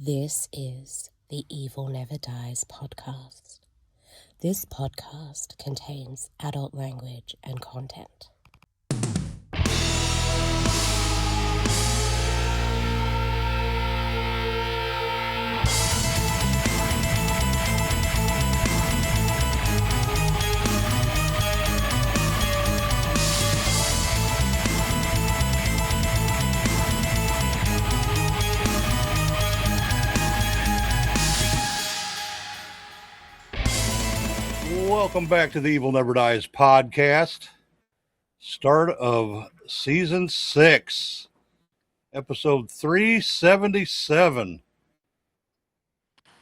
This is the Evil Never Dies podcast. This podcast contains adult language and content. Welcome back to the Evil Never Dies podcast. Start of season 6, episode 377.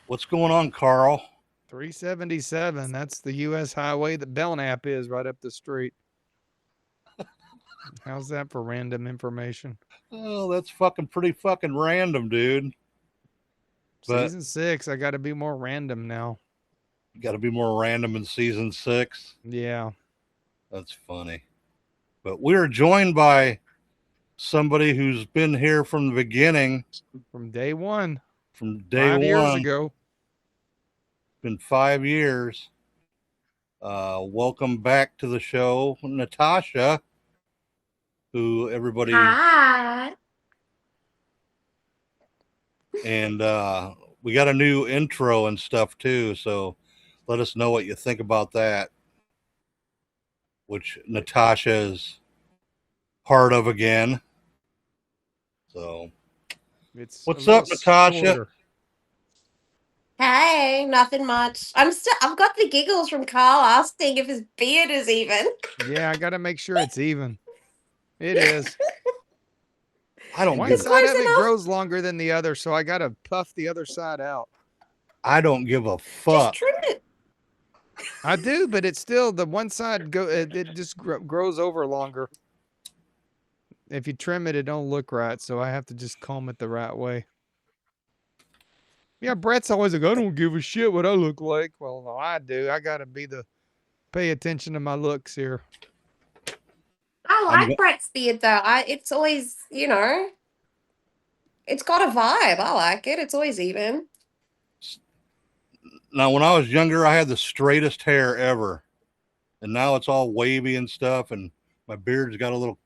What's going on, Carl? 377. That's the U.S. highway that Belknap is right up the street. How's that for random information? Oh, that's pretty fucking random, dude. But Season 6, I got to be more random now. you got to be more random in season 6. Yeah. That's funny. But we're joined by somebody who's been here from the beginning. From day one. From day 5 one. years ago. Been 5 years. Welcome back to the show, Natasha, who everybody... Hi. And we got a new intro and stuff too, so let us know what you think about that, which Natasha is part of again. So what's up, Natasha? Shorter. Hey, nothing much. I've got the giggles from Carl asking if his beard is even. Yeah, I got to make sure it's even. It is. I don't One give side of close it enough. grows longer than the other, so I got to puff the other side out. I don't give a Just fuck. trim it. I do, but it's still the one side it just grows over longer. If you trim it, it don't look right, so I have to just comb it the right way. Yeah, Brett's always like, I don't give a shit what I look like. Well, no, I do. I gotta pay attention to my looks here. I I'm like Brett's beard though. It's always, it's got a vibe. I like it. It's always even. Now, when I was younger, I had the straightest hair ever, and now it's all wavy and stuff, and my beard's got a little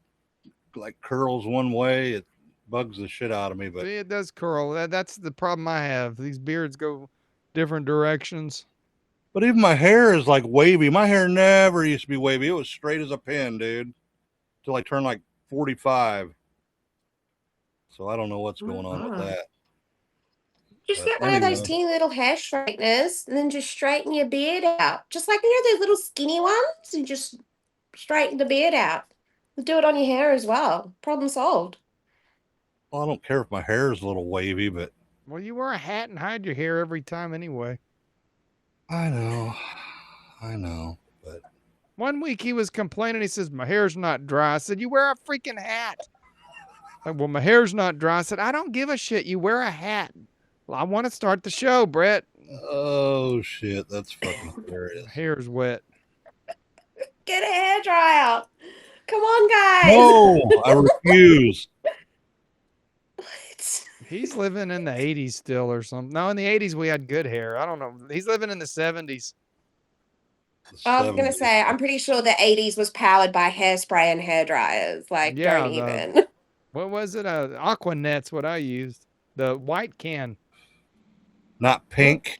like curls one way. It bugs the shit out of me, but See, it does curl. That's the problem I have. These beards go different directions. even my hair is like wavy. My hair never used to be wavy. It was straight as a pin, dude, till I turned like 45. So I don't know what's going on with that. Just But get one of those anyway. teeny little hair straighteners and then just straighten your beard out. Just like, those little skinny ones, and just straighten the beard out. Do it on your hair as well. Problem solved. Well, I don't care if my hair is a little wavy, but Well, you wear a hat and hide your hair every time anyway. I know, but One week he was complaining. He says, my hair's not dry. I said, you wear a freaking hat. Like, well, my hair's not dry. I said, I don't give a shit. You wear a hat. Well, I want to start the show, Brett. oh shit, that's fucking hilarious. Hair's wet. Get a hair dryer. Come on, guys. No, I refuse. What? He's living in the 80s still or something. No, in the 80s we had good hair. I don't know. He's living in the 70s. I was going to say, I'm pretty sure the 80s was powered by hairspray and hair dryers. Like, Yeah, don't even. What was it? Aquanet's what I used. The white can. Not pink.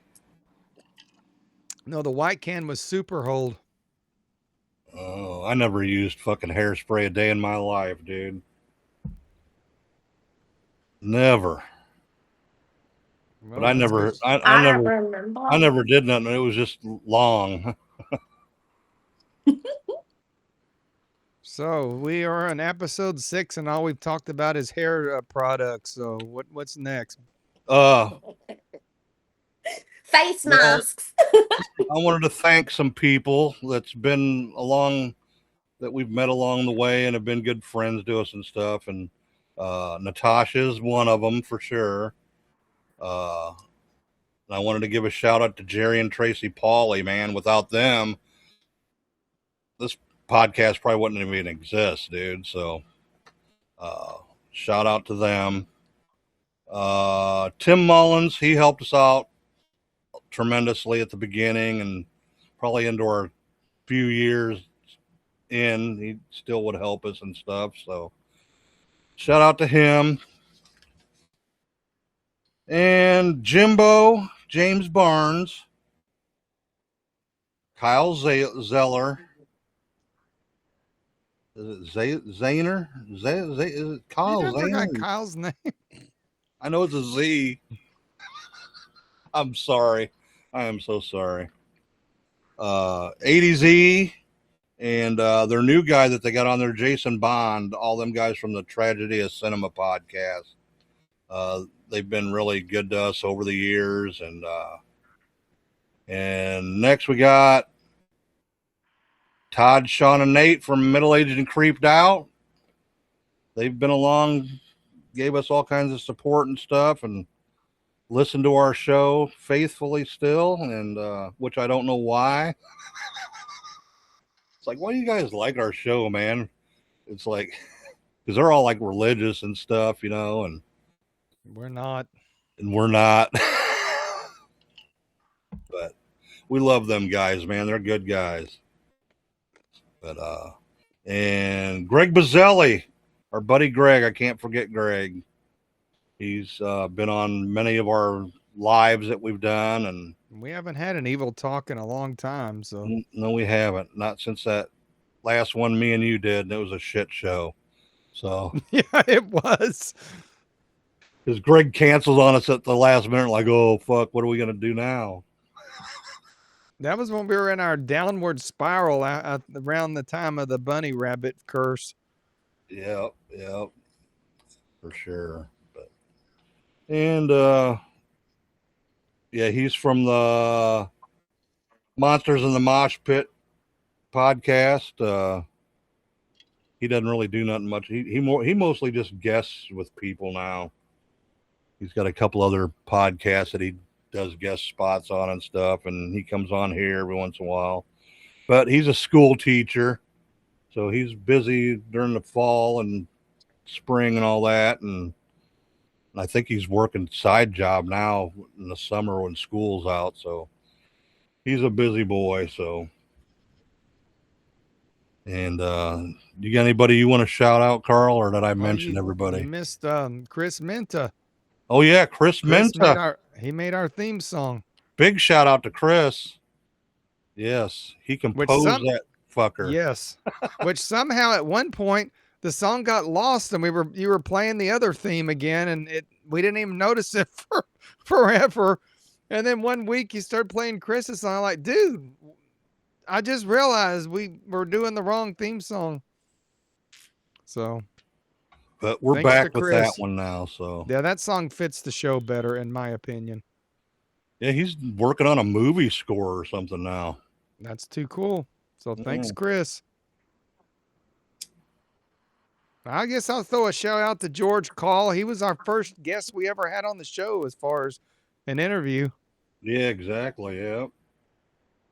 No, the white can was super hold. Oh, I never used fucking hairspray a day in my life, dude. Never. Well, But I that's never, good. I don't never, remember. I never did nothing. It was just long. So we are on episode 6, and all we've talked about is hair products. So what's next? Face masks. I wanted to thank some people that's been along, that we've met along the way and have been good friends to us and stuff. And Natasha's one of them for sure. And I wanted to give a shout out to Jerry and Tracy Pauly, man. Without them, this podcast probably wouldn't even exist, dude. So shout out to them. Tim Mullins, he helped us out tremendously at the beginning, and probably into our few years in, he still would help us and stuff. So shout out to him. And Jimbo, James Barnes, Kyle Zeller. Is it Zahner? Is it Kyle You forgot Zahner? Kyle's name. I know it's a Z. I'm sorry. I am so sorry. 80Z and their new guy that they got on there, Jason Bond, all them guys from the Tragedy of Cinema podcast. They've been really good to us over the years. And next we got Todd, Sean, and Nate from Middle Aged and Creeped Out. They've been along, gave us all kinds of support and stuff, and listen to our show faithfully still, and which I don't know why. It's like, why do you guys like our show, man? It's like, because they're all like religious and stuff, and We're not. But we love them guys, man. They're good guys. But and Greg Bazzelli, our buddy Greg, I can't forget Greg. He's been on many of our lives that we've done, and We haven't had an evil talk in a long time, so no, we haven't. Not since that last one me and you did, and it was a shit show. So yeah, it was. because Greg canceled on us at the last minute, like, oh fuck, what are we gonna do now? That was when we were in our downward spiral around the time of the bunny rabbit curse. Yep, for sure. But and yeah, he's from the Monsters in the Mosh Pit podcast. He doesn't really do nothing much. He mostly just guests with people now. He's got a couple other podcasts that he does guest spots on and stuff, and he comes on here every once in a while. But he's a school teacher, so he's busy during the fall and spring and all that, and I think he's working side job now in the summer when school's out, so he's a busy boy. So, and you got anybody you want to shout out, Carl, or did I mention everybody? You missed Chris Minta. Oh yeah, Chris Minta. He made our theme song. Big shout out to Chris. Yes, he composed that fucker. Yes, which somehow at one point the song got lost, and you were playing the other theme again, and we didn't even notice it for forever. And then one week you start playing Chris's song. I'm like, dude, I just realized we were doing the wrong theme song. So, but we're back with that one now. So yeah, that song fits the show better, in my opinion. Yeah, he's working on a movie score or something now. That's too cool. So thanks, Chris. I guess I'll throw a shout out to George Call. He was our first guest we ever had on the show as far as an interview. Yeah, exactly. Yeah.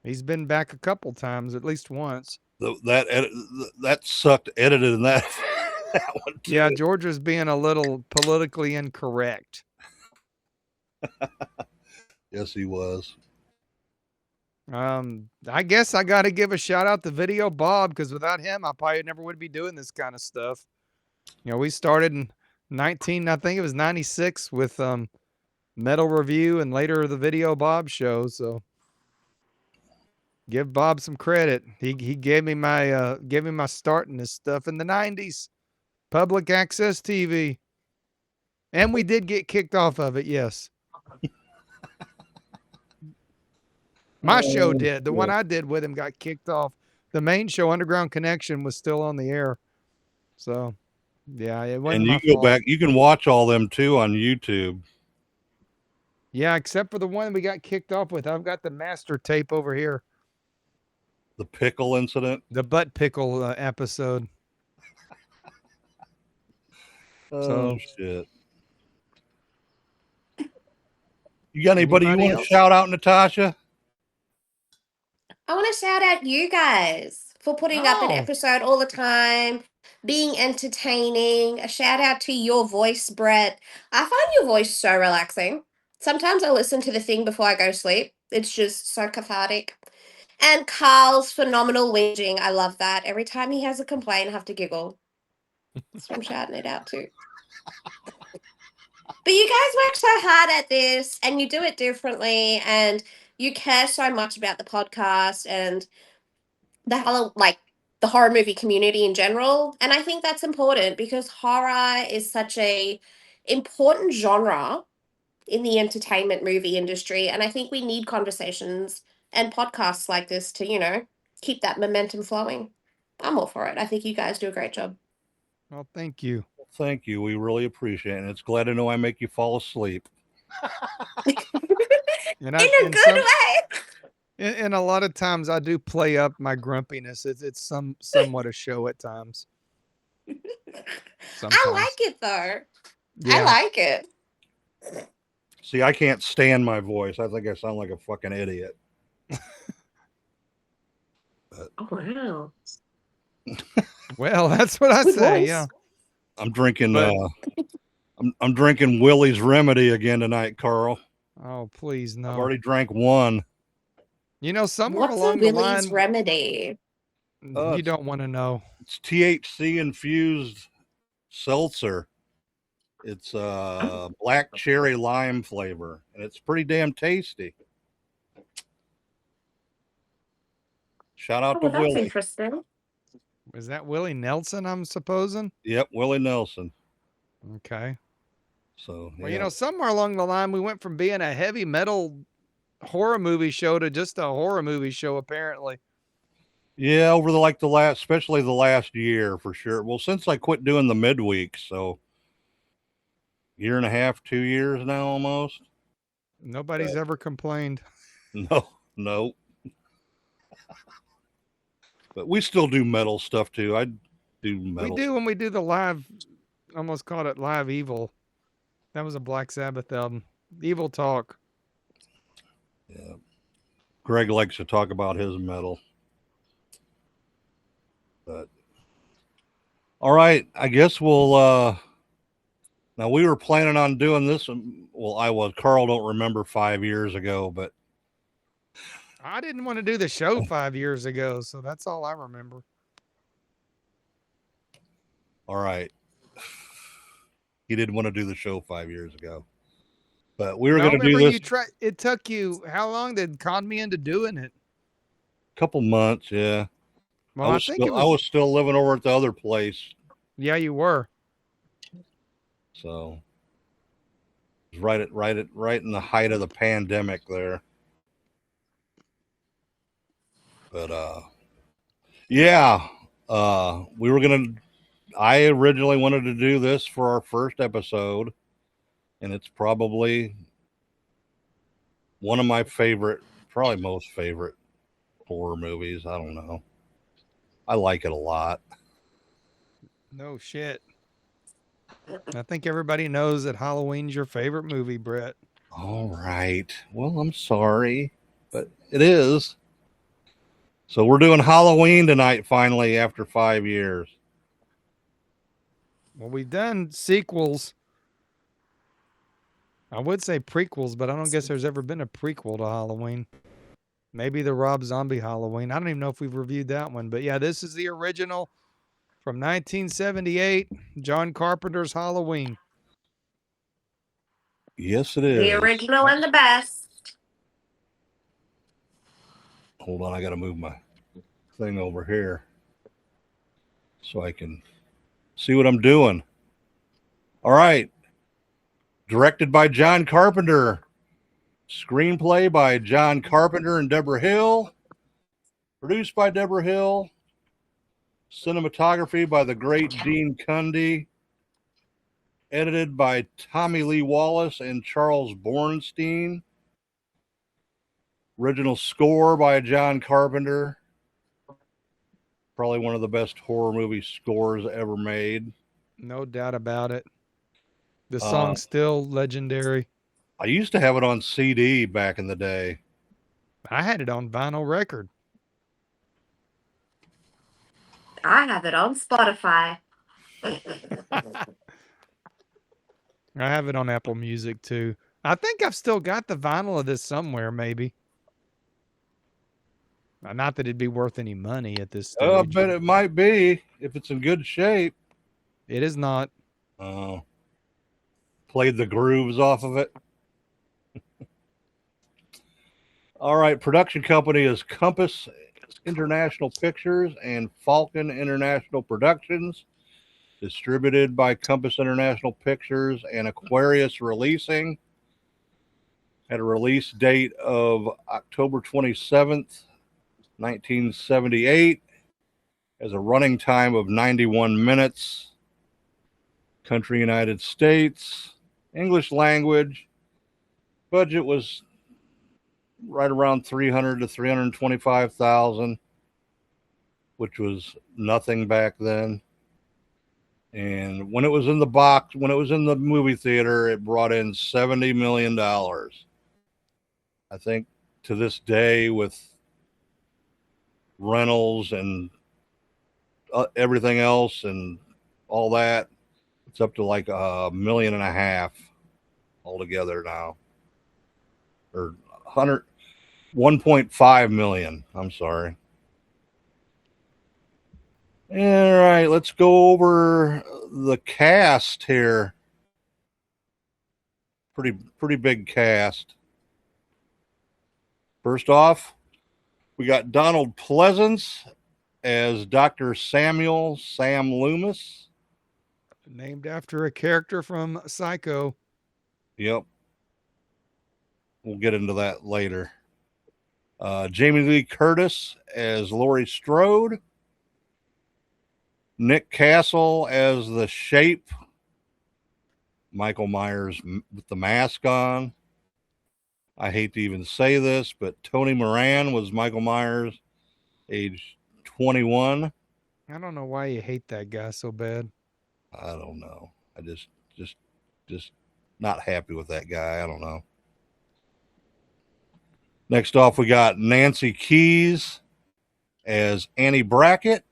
He's been back a couple times, at least once. That sucked editing that, that one too. Yeah, George was being a little politically incorrect. Yes, he was. I guess I got to give a shout out to Video Bob, because without him, I probably never would be doing this kind of stuff. We started in 96 with Metal Review, and later the Video Bob show. So give Bob some credit. He gave me my start in this stuff in the 90s, public access TV, and we did get kicked off of it. Yes. My show did. The one I did with him got kicked off. The main show, Underground Connection, was still on the air. So, yeah, it wasn't my fault. And you go back, you can watch all them too on YouTube. Yeah, except for the one we got kicked off with. I've got the master tape over here. The pickle incident? The butt pickle episode. Oh, shit. You got anybody you want to shout out, Natasha? I want to shout out you guys. for putting up an Oh. episode all the time, being entertaining. A shout out to your voice, Brett. I find your voice so relaxing. Sometimes I listen to the thing before I go to sleep. It's just so cathartic. And Carl's phenomenal whinging. I love that. Every time he has a complaint, I have to giggle. So I'm shouting it out too. But you guys work so hard at this and you do it differently and you care so much about the podcast and the horror movie community in general. And I think that's important because horror is such a important genre in the entertainment movie industry. And I think we need conversations and podcasts like this to, keep that momentum flowing. I'm all for it. I think you guys do a great job. Well, thank you. Thank you. We really appreciate it. And it's glad to know I make you fall asleep. And In a good way. And a lot of times I do play up my grumpiness. It's somewhat a show at times. Sometimes. I like it though. Yeah. I like it. See, I can't stand my voice. I think I sound like a fucking idiot. Oh wow. Well, that's what I Good say. voice. Yeah. I'm drinking But- I'm drinking Willie's Remedy again tonight, Carl. Oh, please no. I've already drank one. You know, somewhere What's a along the Willie's line, remedy? you don't want to know. It's THC infused seltzer. It's black cherry lime flavor, and it's pretty damn tasty. Shout out Oh, to that's Willie. interesting. Is that Willie Nelson? I'm supposing. Yep, Willie Nelson. Okay. So Well, you know, somewhere along the line, we went from being a heavy metal horror movie show to just a horror movie show, apparently. yeah, over the last, especially the last year for sure. Well, since I quit doing the midweek, so year and a half, 2 years now almost. Nobody's ever complained. No. But we still do metal stuff too. I do metal. We do when we do the live, almost called it Live Evil. That was a Black Sabbath album. Evil Talk. Yeah. Greg likes to talk about his metal. But all right, I guess we'll now we were planning on doing this. Well, Carl don't remember 5 years ago, but I didn't want to do the show 5 years ago, so that's all I remember. all right. He didn't want to do the show 5 years ago. But we were No, going to do remember this it took you, how long to con me into doing it? a couple months, yeah. Well, I think I was still living over at the other place. Yeah, you were. So it was right in the height of the pandemic there. But yeah, I originally wanted to do this for our first episode, and it's probably one of my favorite, probably most favorite horror movies. I don't know. I like it a lot. No shit. I think everybody knows that Halloween's your favorite movie, Brett. All right. Well, I'm sorry, but it is. So we're doing Halloween tonight, finally, after 5 years. Well, we've done sequels. I would say prequels, but I don't guess there's ever been a prequel to Halloween. Maybe the Rob Zombie Halloween. I don't even know if we've reviewed that one. But yeah, this is the original from 1978, John Carpenter's Halloween. Yes, it is. The original and the best. Hold on, I got to move my thing over here so I can see what I'm doing. All right. Directed by John Carpenter. Screenplay by John Carpenter and Deborah Hill. Produced by Deborah Hill. Cinematography by the great Dean Cundy. Edited by Tommy Lee Wallace and Charles Bornstein. Original score by John Carpenter. Probably one of the best horror movie scores ever made. No doubt about it. The song's still legendary. I used to have it on CD back in the day. I had it on vinyl record. I have it on Spotify. I have it on Apple Music too. I think I've still got the vinyl of this somewhere, maybe. Not that it'd be worth any money at this I stage. bet it might be if it's in good shape. It is not. Played the grooves off of it. All right, production company is Compass International Pictures and Falcon International Productions, distributed by Compass International Pictures and Aquarius Releasing. Had a release date of October 27th, 1978. Has a running time of 91 minutes. Country, United States. English language. Budget was right around 300 to 325,000, which was nothing back then. And when it was in the box, when it was in the movie theater, it brought in $70 million. I think to this day, with rentals and everything else and all that, it's up to like $1.5 million altogether now, or 1.5 million. I'm sorry. All right, let's go over the cast here. Pretty big cast. First off, we got Donald Pleasance as Dr. Sam Loomis. Named after a character from Psycho. Yep. We'll get into that later. Jamie Lee Curtis as Laurie Strode. Nick Castle as the Shape. Michael Myers with the mask on. I hate to even say this, but Tony Moran was Michael Myers, age 21. I don't know why you hate that guy so bad. I don't know. I just not happy with that guy. I don't know. Next off, we got Nancy Keys as Annie Brackett.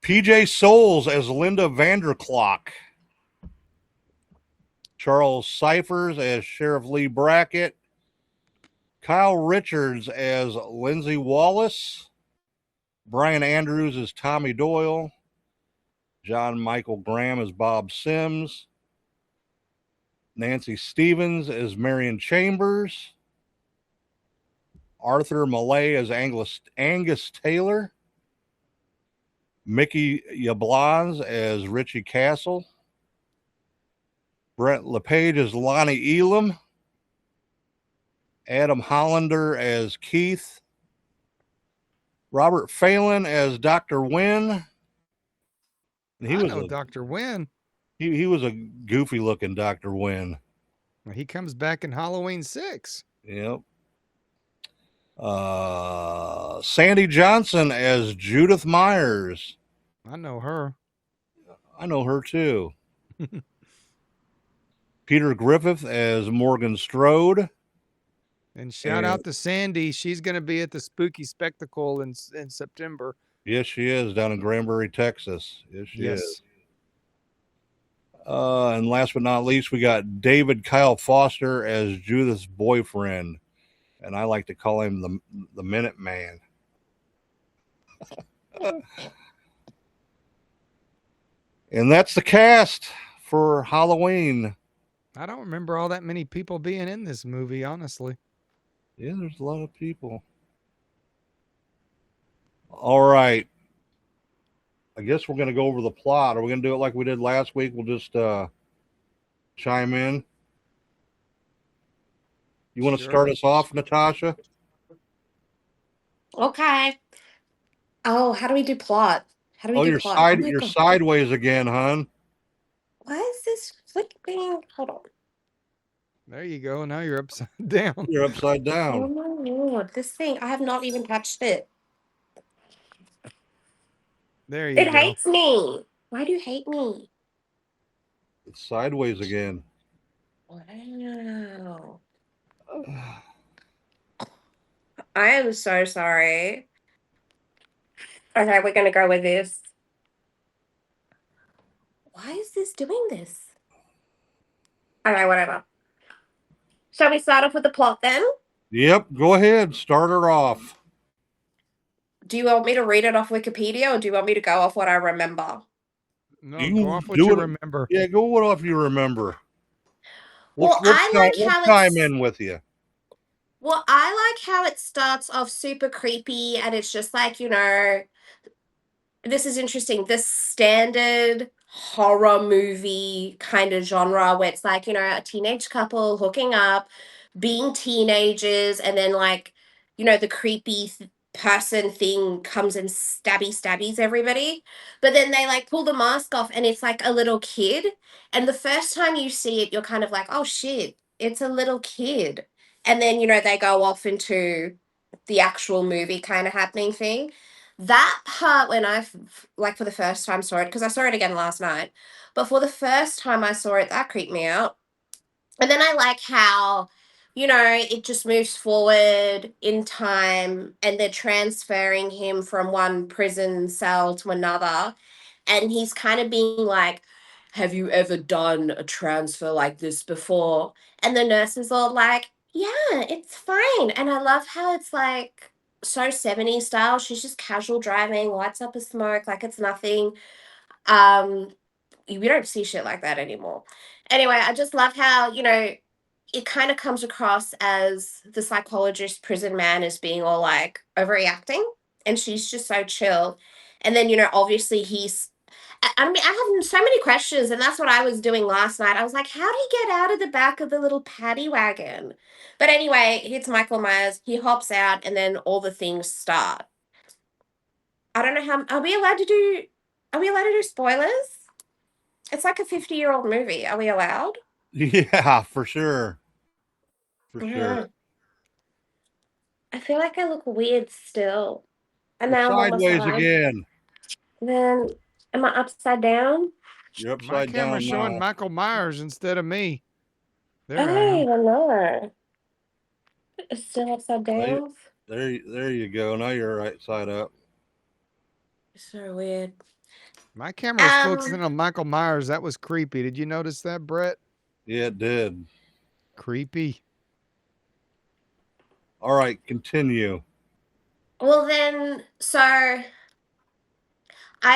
PJ Souls as Linda Vanderklok. Charles Cyphers as Sheriff Lee Brackett. Kyle Richards as Lindsay Wallace. Brian Andrews as Tommy Doyle. John Michael Graham as Bob Sims. Nancy Stevens as Marion Chambers. Arthur Millay as Angus Taylor. Mickey Yablans as Richie Castle. Brent LePage as Lonnie Elam. Adam Hollander as Keith. Robert Phelan as Dr. Wynn. I know Dr. Wynn. He was a goofy looking Dr. Wynn. He comes back in Halloween 6. Yep. Sandy Johnson as Judith Myers. I know her. I know her too. Peter Griffith as Morgan Strode. And shout out to Sandy. She's going to be at the Spooky Spectacle in September. Yes, she is, down in Granbury, Texas. Yes, she is. And last but not least, we got David Kyle Foster as Judith's boyfriend. And I like to call him the Minute Man. And that's the cast for Halloween. I don't remember all that many people being in this movie, honestly. Yeah, there's a lot of people. All right. I guess we're going to go over the plot. Are we going to do it like we did last week? We'll just chime in. You want to start us off, Natasha? Okay. Oh, how do we do plot? How do we do plot? You're sideways again, hon. Why is this flipping? Hold on. There you go. Now you're upside down. You're upside down. Oh my lord, this thing, I have not even touched it. There you go. It hates me. Why do you hate me? It's sideways again. Wow. I am so sorry. Okay, we're gonna go with this. Why is this doing this? Okay, whatever. Shall we start off with the plot then? Yep, go ahead. Start her off. Do you want me to read it off Wikipedia or do you want me to go off what I remember? No, go You off what do you it. remember. Yeah, go what off you remember. Well, I like What's how time it's in with you? well, I like how it starts off super creepy and it's just like, this is interesting. This standard horror movie kind of genre where it's like, a teenage couple hooking up, being teenagers, and then like, the creepy person thing comes and stabbies everybody. But then they like pull the mask off and it's like a little kid. And the first time you see it, you're kind of like, oh shit, it's a little kid. And then, they go off into the actual movie kind of happening thing. That part when like for the first time saw it, because I saw it again last night, but for the first time I saw it, that creeped me out. And then I like how, it just moves forward in time and they're transferring him from one prison cell to another. And he's kind of being like, have you ever done a transfer like this before? And the nurse is all like, yeah, it's fine. And I love how it's like so 70s style. She's just casual driving, lights up a smoke like it's nothing. Um, we don't see shit like that anymore. Anyway, I just love how, it kind of comes across as the psychologist prison man is being all like overreacting and she's just so chill. And then, obviously I mean, I have so many questions, and that's what I was doing last night. I was like, how did he get out of the back of the little paddy wagon? But anyway, it's Michael Myers. He hops out, and then all the things start. I don't know how. Are we allowed to do? Are we allowed to do spoilers? It's like a 50-year-old movie. Are we allowed? Yeah, for sure. For sure. Yeah. I feel like I look weird still. And You're now I'm on my sideways side. again. Then am I upside down? You're My upside camera's down showing now. Michael Myers instead of me. There I Oh, am. I know. It's still upside There, down. there you go. Now you're right side up. It's so weird. My camera was Um, focusing on Michael Myers. That was creepy. Did you notice that, Brett? Yeah, it did. Creepy. All right, continue. well then, so I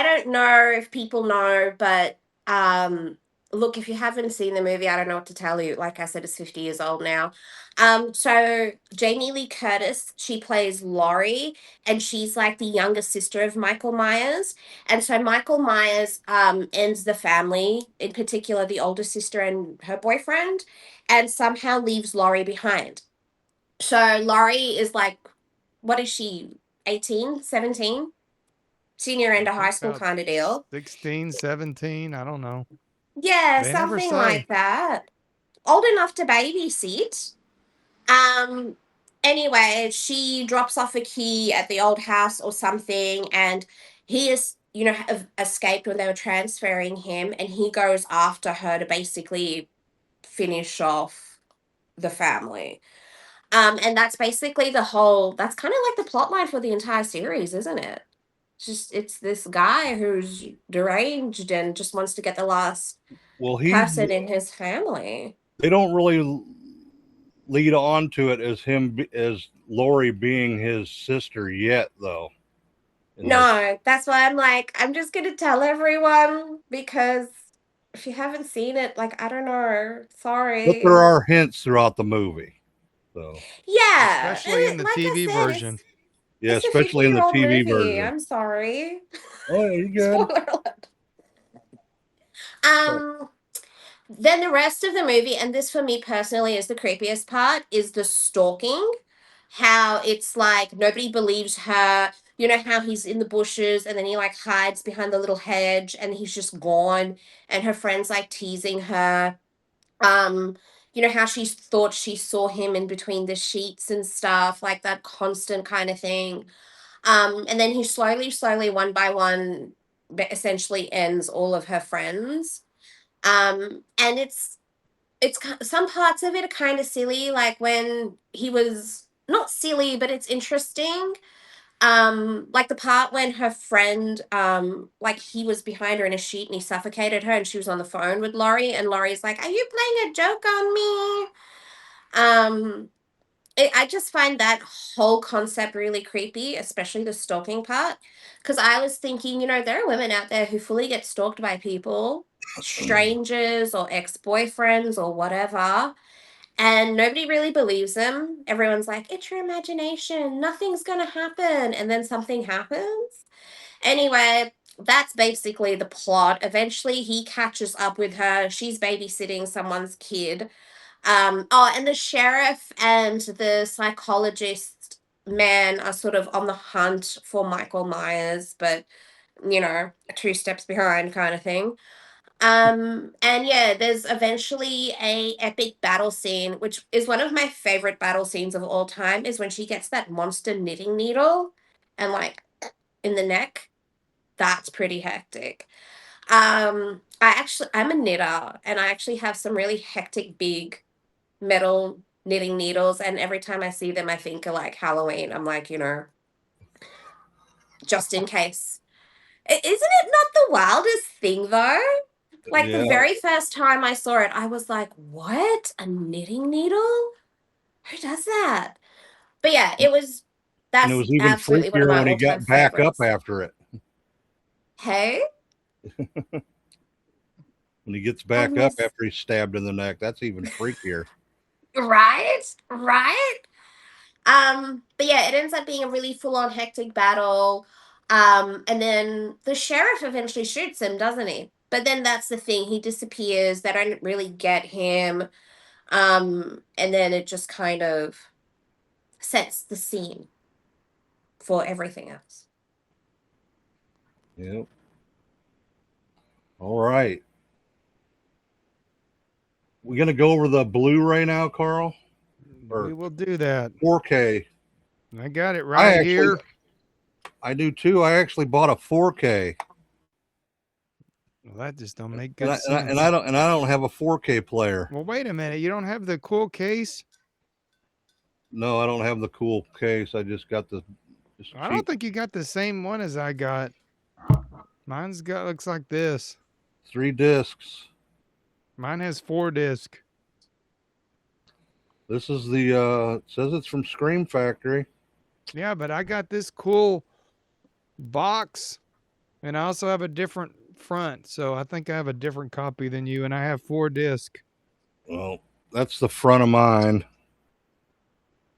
don't know if people know, but look, if you haven't seen the movie, I don't know what to tell you. Like I said, it's 50 years old now. So Jamie Lee Curtis, she plays Laurie, and she's like the younger sister of Michael Myers. And so Michael Myers ends the family, in particular the older sister and her boyfriend, and somehow leaves Laurie behind. So Laurie is like, what is she, 18, 17? Senior I into high think school about kind of deal. 16, 17. I don't know. Yeah, They never something say. like that. Old enough to babysit. Um, anyway, she drops off a key at the old house or something, and he is, escaped when they were transferring him, and he goes after her to basically finish off the family. And that's basically that's kind of like the plot line for the entire series, isn't it? It's this guy who's deranged and just wants to get the last Well, person in his family. they don't really lead on to it as as Lori being his sister yet, though. In this, No, that's why I'm like, I'm just gonna tell everyone because if you haven't seen it, like, I don't know. but there Sorry. are hints throughout the movie. So Yeah, Especially in the like I TV said, version. yeah, it's a especially in the 50-year-old TV movie. version. I'm sorry. Oh, yeah, you good? Spoiler alert. Um, Then the rest of the movie, and this for me personally is the creepiest part, is the stalking. How it's like nobody believes her. You know how he's in the bushes and then he like hides behind the little hedge and he's just gone and her friends like teasing her. Um, how she thought she saw him in between the sheets and stuff, like that constant kind of thing. And then he slowly, one by one, essentially ends all of her friends. And some parts of it are kind of silly, like when he was not silly, but it's interesting. Like the part when her friend, like he was behind her in a sheet and he suffocated her and she was on the phone with Laurie and Laurie's like, "Are you playing a joke on me?" I just find that whole concept really creepy, especially the stalking part. Because I was thinking, there are women out there who fully get stalked by people, strangers or ex boyfriends or whatever, and nobody really believes them. Everyone's like, it's your imagination, nothing's going to happen. And then something happens. Anyway, that's basically the plot. Eventually, he catches up with her. She's babysitting someone's kid. And the sheriff and the psychologist man are sort of on the hunt for Michael Myers, but two steps behind kind of thing. And yeah, there's eventually a epic battle scene, which is one of my favorite battle scenes of all time, is when she gets that monster knitting needle and like in the neck. That's pretty hectic. I'm a knitter and I actually have some really hectic big metal knitting needles, and every time I see them I think of like Halloween. I'm like, just in case. Isn't it not the wildest thing though? Like the Yeah, very first time I saw it, I was like, what? A knitting needle? Who does that? But yeah, and it that's was even absolutely one of freakier my when he all-time got back up favorites. after it. Hey, When he gets I back up miss after he's stabbed in the neck, that's even freakier. right? Right? But yeah, it ends up being a really full-on hectic battle. And then the sheriff eventually shoots him, doesn't he? But then that's the thing, he disappears. They don't really get him. And then it just kind of sets the scene for everything else. Yep. All right. We're gonna go over the Blu-ray now, Carl, We or will do that. 4K. I got it right here. I do too. I actually bought a 4K. Well, that just don't make And good sense. I don't have a 4K player. Well, wait a minute. You don't have the cool case? No, I don't have the cool case. I just got the. I don't think you got the same one as I got. Mine's looks like this. 3 discs. Mine has 4 discs. This is the. It says it's from Scream Factory. Yeah, but I got this cool box, and I also have a different front. So I think I have a different copy than you, and I have 4 discs. Well, that's the front of mine.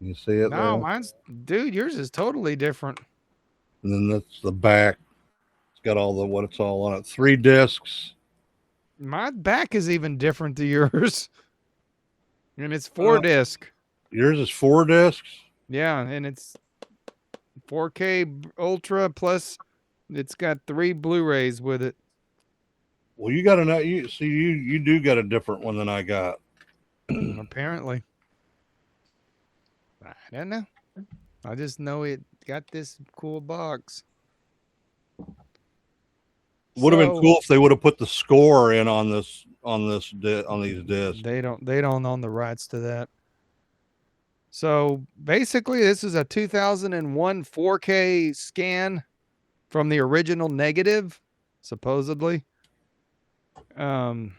You see it No, there? dude, yours is totally different. And then that's the back. It's got all the what it's all on it. 3 discs. My back is even different to yours. And it's 4 disc. Yours is 4 discs. Yeah, and it's 4K Ultra plus it's got 3 Blu-rays with it. Well, you got a you do got a different one than I got. Apparently. I don't know. I just know it got this cool box. Would have been cool if they would have put the score in on these discs. They don't own the rights to that. So basically, this is a 2001 4K scan from the original negative, supposedly. Dean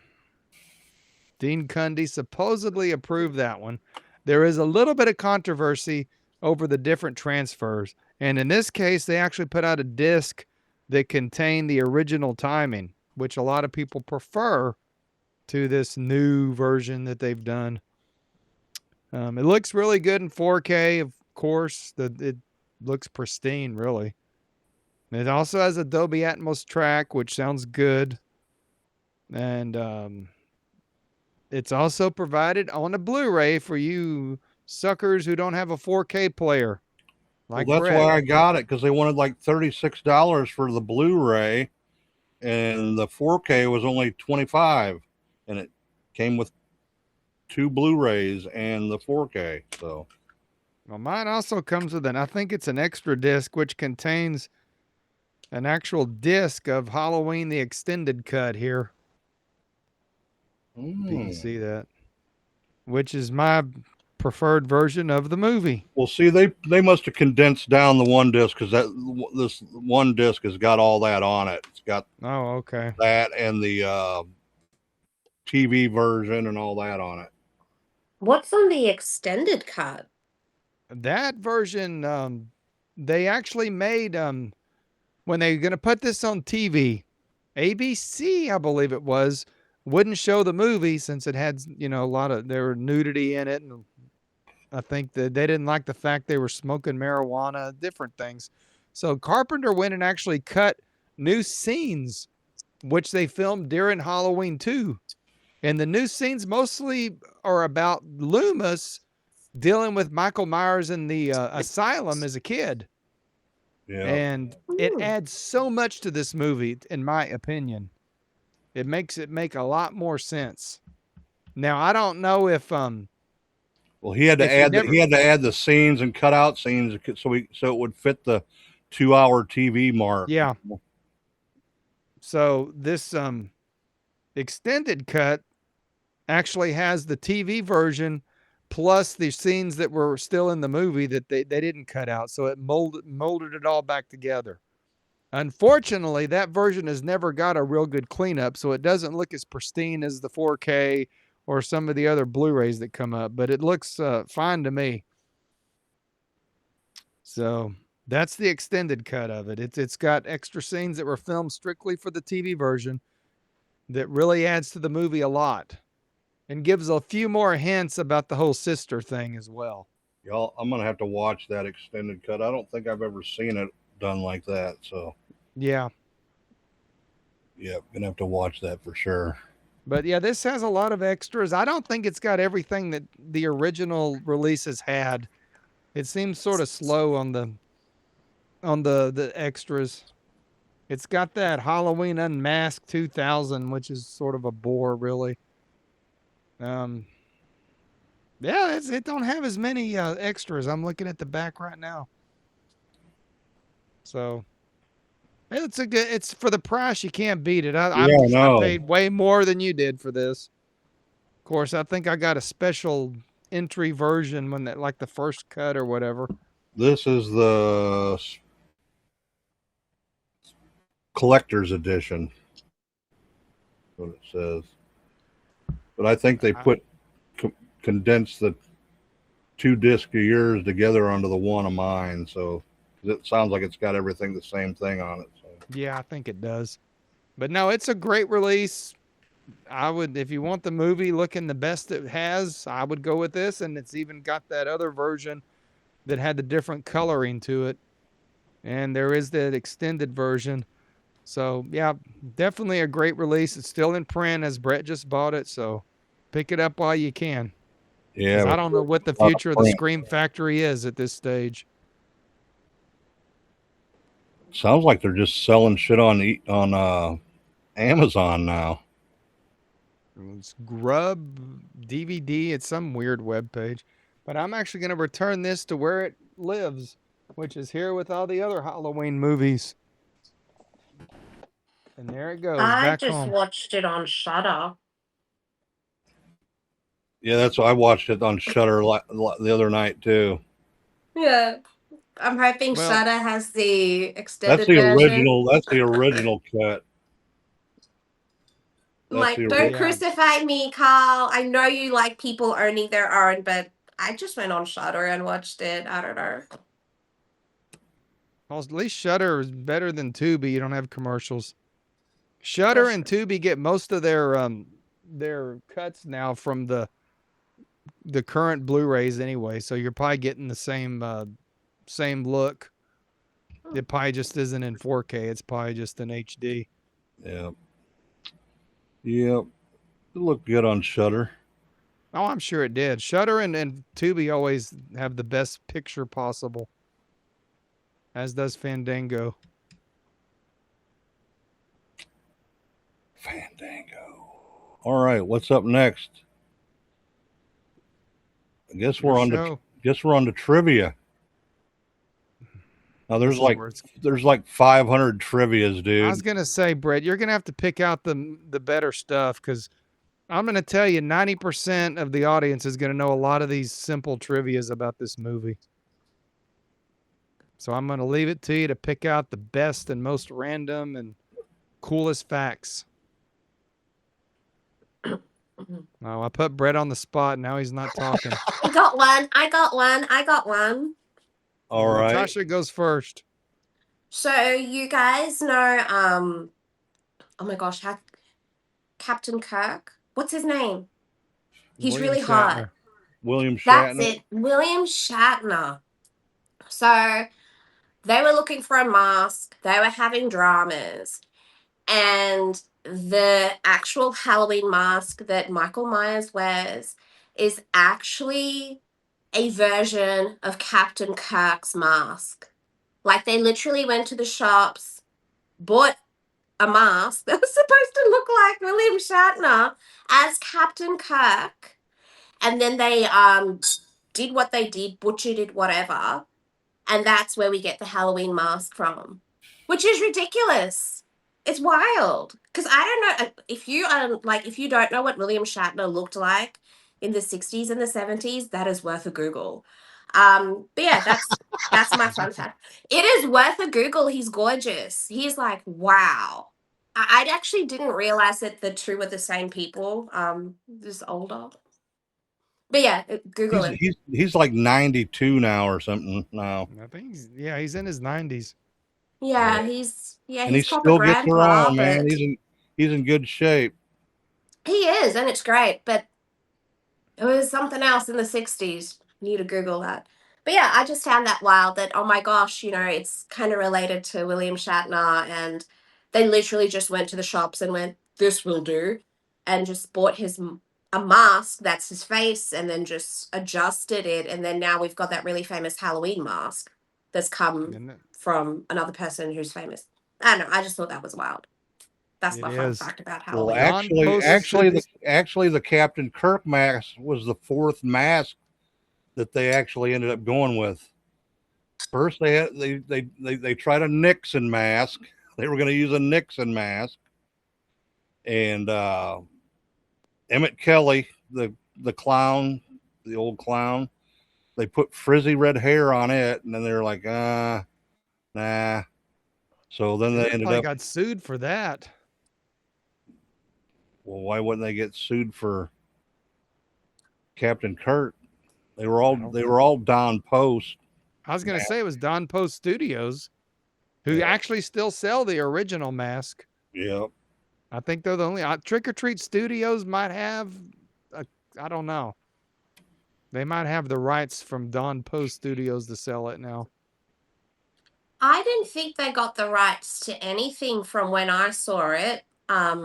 Cundy supposedly approved that one. There is a little bit of controversy over the different transfers. And in this case, they actually put out a disc that contained the original timing, which a lot of people prefer to this new version that they've done. It looks really good in 4K, of course. It looks pristine, really. It also has a Dolby Atmos track, which sounds good. And it's also provided on a Blu-ray for you suckers who don't have a 4K player. Like well, that's Brett. why I got it, because they wanted like $36 for the Blu-ray, and the 4K was only $25, and it came with 2 Blu-rays and the 4K. So, well, mine also comes with I think it's an extra disc, which contains an actual disc of Halloween the Extended Cut here. If you can see that, which is my preferred version of the movie. Well, see, they must have condensed down the one disc because this one disc has got all that on it. It's got okay, that and the TV version and all that on it. What's on the extended cut? that version they actually made when they were going to put this on TV. ABC, I believe it was, wouldn't show the movie since it had, a lot of there were nudity in it, and I think that they didn't like the fact they were smoking marijuana, different things. So Carpenter went and actually cut new scenes, which they filmed during Halloween 2. And the new scenes mostly are about Loomis dealing with Michael Myers in the asylum as a kid. Yeah. And it adds so much to this movie, in my opinion. It makes it make a lot more sense. Now, I don't know if well, he had to add the scenes and cut out scenes so it would fit the 2-hour TV mark. Yeah. So this extended cut actually has the TV version plus the scenes that were still in the movie that they didn't cut out. So it molded it all back together. Unfortunately, that version has never got a real good cleanup, so it doesn't look as pristine as the 4K or some of the other Blu-rays that come up, but it looks fine to me. So that's the extended cut of it. It's got extra scenes that were filmed strictly for the TV version that really adds to the movie a lot and gives a few more hints about the whole sister thing as well. Y'all, I'm going to have to watch that extended cut. I don't think I've ever seen it done like that. So yeah, gonna have to watch that for sure. But yeah, this has a lot of extras. I don't think it's got everything that the original releases had. It seems sort of slow on the extras. It's got that Halloween Unmasked 2000, which is sort of a bore, really. Yeah, it don't have as many extras. I'm looking at the back right now. So it's for the price, you can't beat it. I paid way more than you did for this. Of course, I think I got a special entry version when that, like the first cut or whatever. This is the collector's edition. What it says. But I think they condensed the 2 discs of yours together onto the one of mine. So it sounds like it's got everything the same thing on it. So. Yeah, I think it does. But no, it's a great release. I would, if you want the movie looking the best it has, I would go with this. And it's even got that other version that had the different coloring to it. And there is that extended version. So yeah, definitely a great release. It's still in print as Brett just bought it. So pick it up while you can. Yeah. I don't know what the future of the Scream Factory is at this stage. Sounds like they're just selling shit on Amazon now. It's Grub DVD. It's some weird web page. But I'm actually going to return this to where it lives, which is here with all the other Halloween movies. And there it goes. I just watched it on Shudder. Yeah, that's why I watched it on Shudder the other night too. Yeah. I'm hoping Shudder has the extended That's the version. original. That's the original cut. Don't crucify me, Carl. I know you like people owning their own, but I just went on Shudder and watched it. I don't know. Well, at least Shudder is better than Tubi. You don't have commercials. Shudder and Tubi get most of their cuts now from the current Blu-rays anyway. So you're probably getting the same look. It probably just isn't in 4K. It's probably just in HD. Yeah. Yep. It looked good on Shudder. Oh, I'm sure it did. Shudder and Tubi always have the best picture possible, as does Fandango. All right, what's up next? I guess we're on to trivia. Now there's like 500 trivias, dude. I was gonna say, Brett, you're gonna have to pick out the better stuff because I'm going to tell you 90% of the audience is going to know a lot of these simple trivias about this movie. So I'm going to leave it to you to pick out the best and most random and coolest facts. Oh, I put Brett on the spot. Now he's not talking. I got one. All right. Natasha goes first. So you guys know, oh my gosh, Captain Kirk? What's his name? He's William really Shatner. hot. William That's Shatner. it. William Shatner. So they were looking for a mask. They were having dramas. And the actual Halloween mask that Michael Myers wears is actually a version of Captain Kirk's mask. Like they literally went to the shops, bought a mask that was supposed to look like William Shatner as Captain Kirk, and then they did what they did, butchered it, whatever, and that's where we get the Halloween mask from, which is ridiculous. It's wild because I don't know if you if you don't know what William Shatner looked like in the 60s and the 70s, that is worth a Google. But yeah, that's my fun fact. It is worth a Google. He's gorgeous. He's like, wow. I actually didn't realize that the two were the same people. Just older. But yeah, Google it. He's like 92 now or something now. I think he's in his 90s. Yeah, And he's he proper still gets grandpa, around, man. but He's in good shape. he is, and it's great. But it was something else in the 60s. Need to Google that. But yeah, I just found that wild that, oh my gosh, it's kind of related to William Shatner. And they literally just went to the shops and went, this will do. And just bought a mask that's his face and then just adjusted it. And then now we've got that really famous Halloween mask that's come from another person who's famous. I don't know. I just thought that was wild. That's my fun fact about Well, Halloween. actually, the Captain Kirk mask was the fourth mask that they actually ended up going with. First, they tried a Nixon mask. They were going to use a Nixon mask, and Emmett Kelly, the clown, the old clown, they put frizzy red hair on it, and then they were like, nah. So then they ended up got sued for that. Well, why wouldn't they get sued for Captain Kirk? They were all Don Post. I was going to say it was Don Post Studios, who actually still sell the original mask. Yep. I think they're the only Trick or Treat Studios might have. I don't know. They might have the rights from Don Post Studios to sell it now. I didn't think they got the rights to anything from when I saw it. I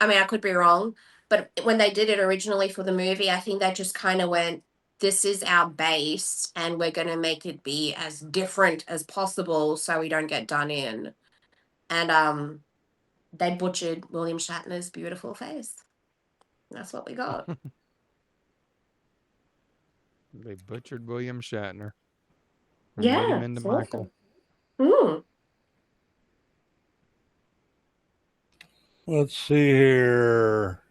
mean, I could be wrong, but when they did it originally for the movie, I think they just kind of went, this is our base, and we're going to make it be as different as possible so we don't get done in. And they butchered William Shatner's beautiful face. That's what we got. They butchered William Shatner. Yeah. Made him into Michael. Let's see here.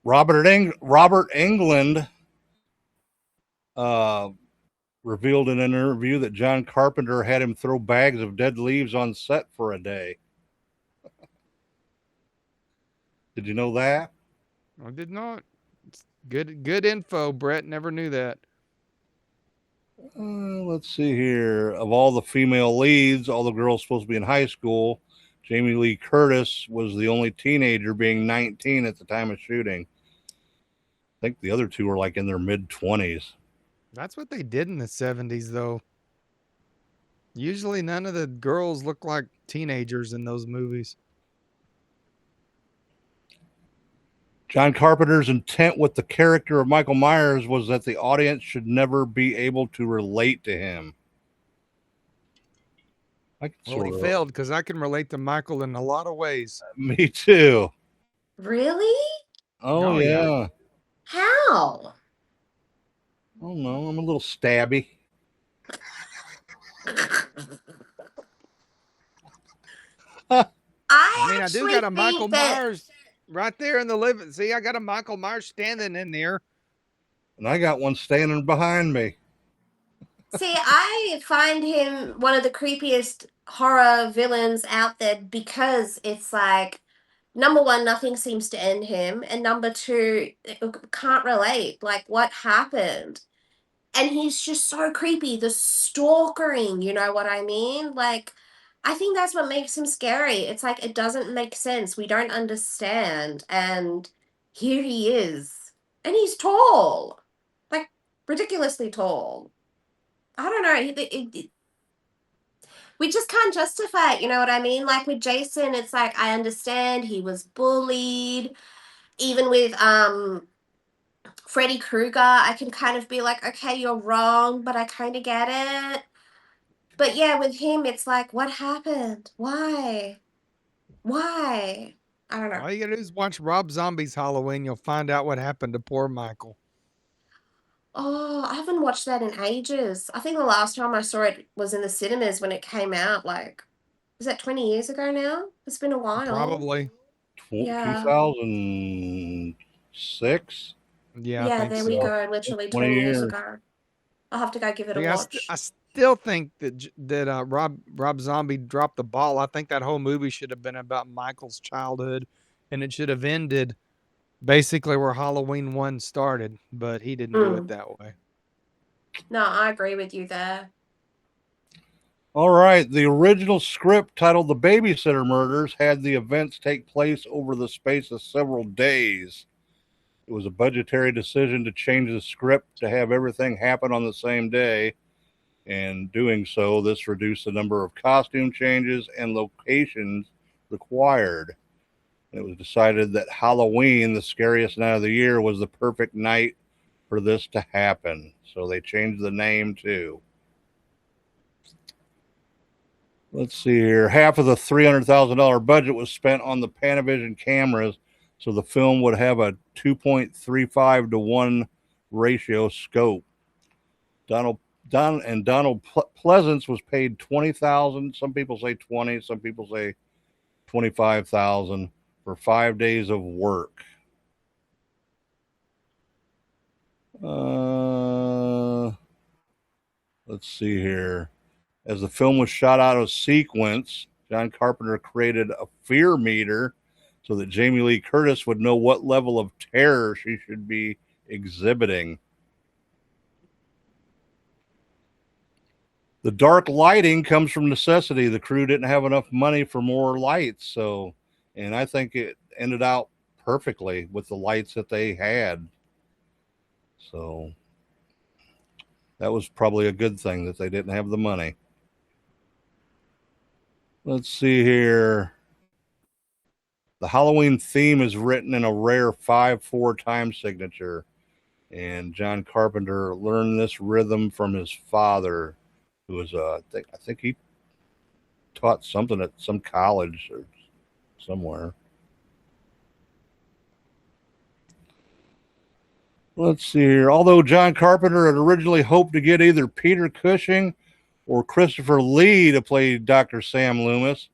Robert Englund revealed in an interview that John Carpenter had him throw bags of dead leaves on set for a day. Did you know that? I did not. It's good info, Brett. Never knew that. Let's see here. Of all the female leads, all the girls supposed to be in high school, Jamie Lee Curtis was the only teenager, being 19 at the time of shooting. I think the other two were like in their mid-20s. That's what they did in the 70s, though. Usually none of the girls look like teenagers in those movies. John Carpenter's intent with the character of Michael Myers was that the audience should never be able to relate to him. Well, he failed because I can relate to Michael in a lot of ways. Me too. Really? Oh yeah. How? Oh no, I'm a little stabby. I mean, I do actually got a Michael think that. Myers right there in the living. See, I got a Michael Myers standing in there. And I got one standing behind me. See, I find him one of the creepiest horror villains out there because it's like, number one, nothing seems to end him, and number two, can't relate. Like, what happened? And he's just so creepy. The stalkering, you know what I mean? Like, I think that's what makes him scary. It's like it doesn't make sense. We don't understand. And here he is. And he's tall. Like, ridiculously tall. I don't know. We just can't justify it, you know what I mean? Like with Jason, it's like I understand he was bullied. Even with Freddy Krueger, I can kind of be like, okay, you're wrong, but I kind of get it. But yeah, with him, it's like, what happened? Why? Why? I don't know. All you gotta do is watch Rob Zombie's Halloween. You'll find out what happened to poor Michael. Oh, I haven't watched that in ages. I think the last time I saw it was in the cinemas when it came out. Like, is that 20 years ago now? It's been a while. Probably. Yeah. 2006. Yeah, I Yeah, think there so. we go. Literally 20 20 years years. ago. I'll have to go give it a Yeah, watch. I still think that Rob Zombie dropped the ball. I think that whole movie should have been about Michael's childhood, and it should have ended basically where Halloween 1 started, but he didn't do it that way. No, I agree with you there. All right. The original script titled The Babysitter Murders had the events take place over the space of several days. It was a budgetary decision to change the script to have everything happen on the same day. And doing so, this reduced the number of costume changes and locations required. It was decided that Halloween, the scariest night of the year, was the perfect night for this to happen. So they changed the name too. Let's see here. Half of the $300,000 budget was spent on the Panavision cameras, so the film would have a 2.35 to 1 ratio scope. Donald Pleasance was paid $20,000. Some people say 20. Some people say 25,000 for 5 days of work. Let's see here. As the film was shot out of sequence, John Carpenter created a fear meter so that Jamie Lee Curtis would know what level of terror she should be exhibiting. The dark lighting comes from necessity. The crew didn't have enough money for more lights, and I think it ended out perfectly with the lights that they had. So that was probably a good thing that they didn't have the money. Let's see here. The Halloween theme is written in a rare 5/4 time signature, and John Carpenter learned this rhythm from his father, who was I think he taught something at some college or somewhere. Let's see here. Although John Carpenter had originally hoped to get either Peter Cushing or Christopher Lee to play Dr. Sam Loomis,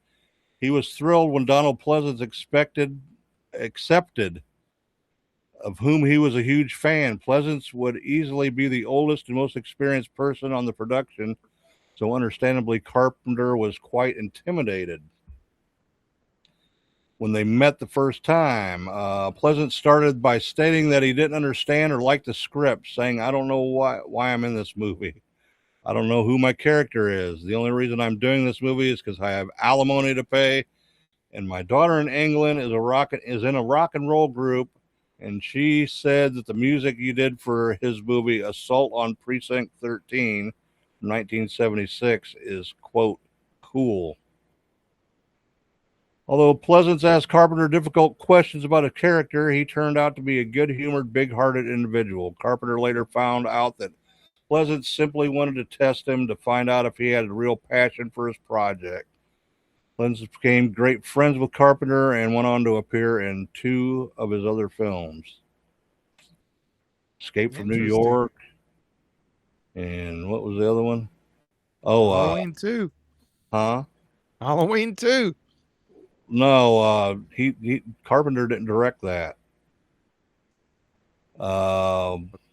he was thrilled when Donald Pleasance accepted, of whom he was a huge fan. Pleasance would easily be the oldest and most experienced person on the production, so understandably Carpenter was quite intimidated. When they met the first time, Pleasance started by stating that he didn't understand or like the script, saying, "I don't know why I'm in this movie. I don't know who my character is. The only reason I'm doing this movie is because I have alimony to pay, and my daughter in England is in a rock and roll group, and she said that the music you did for his movie Assault on Precinct 13 from 1976 is, quote, cool." Although Pleasance asked Carpenter difficult questions about a character, he turned out to be a good-humored, big-hearted individual. Carpenter later found out that Pleasance simply wanted to test him to find out if he had a real passion for his project. Pleasance became great friends with Carpenter and went on to appear in 2 of his other films. Escape from New York. And what was the other one? Oh, Halloween 2. Huh? Halloween 2. No, he Carpenter didn't direct that. We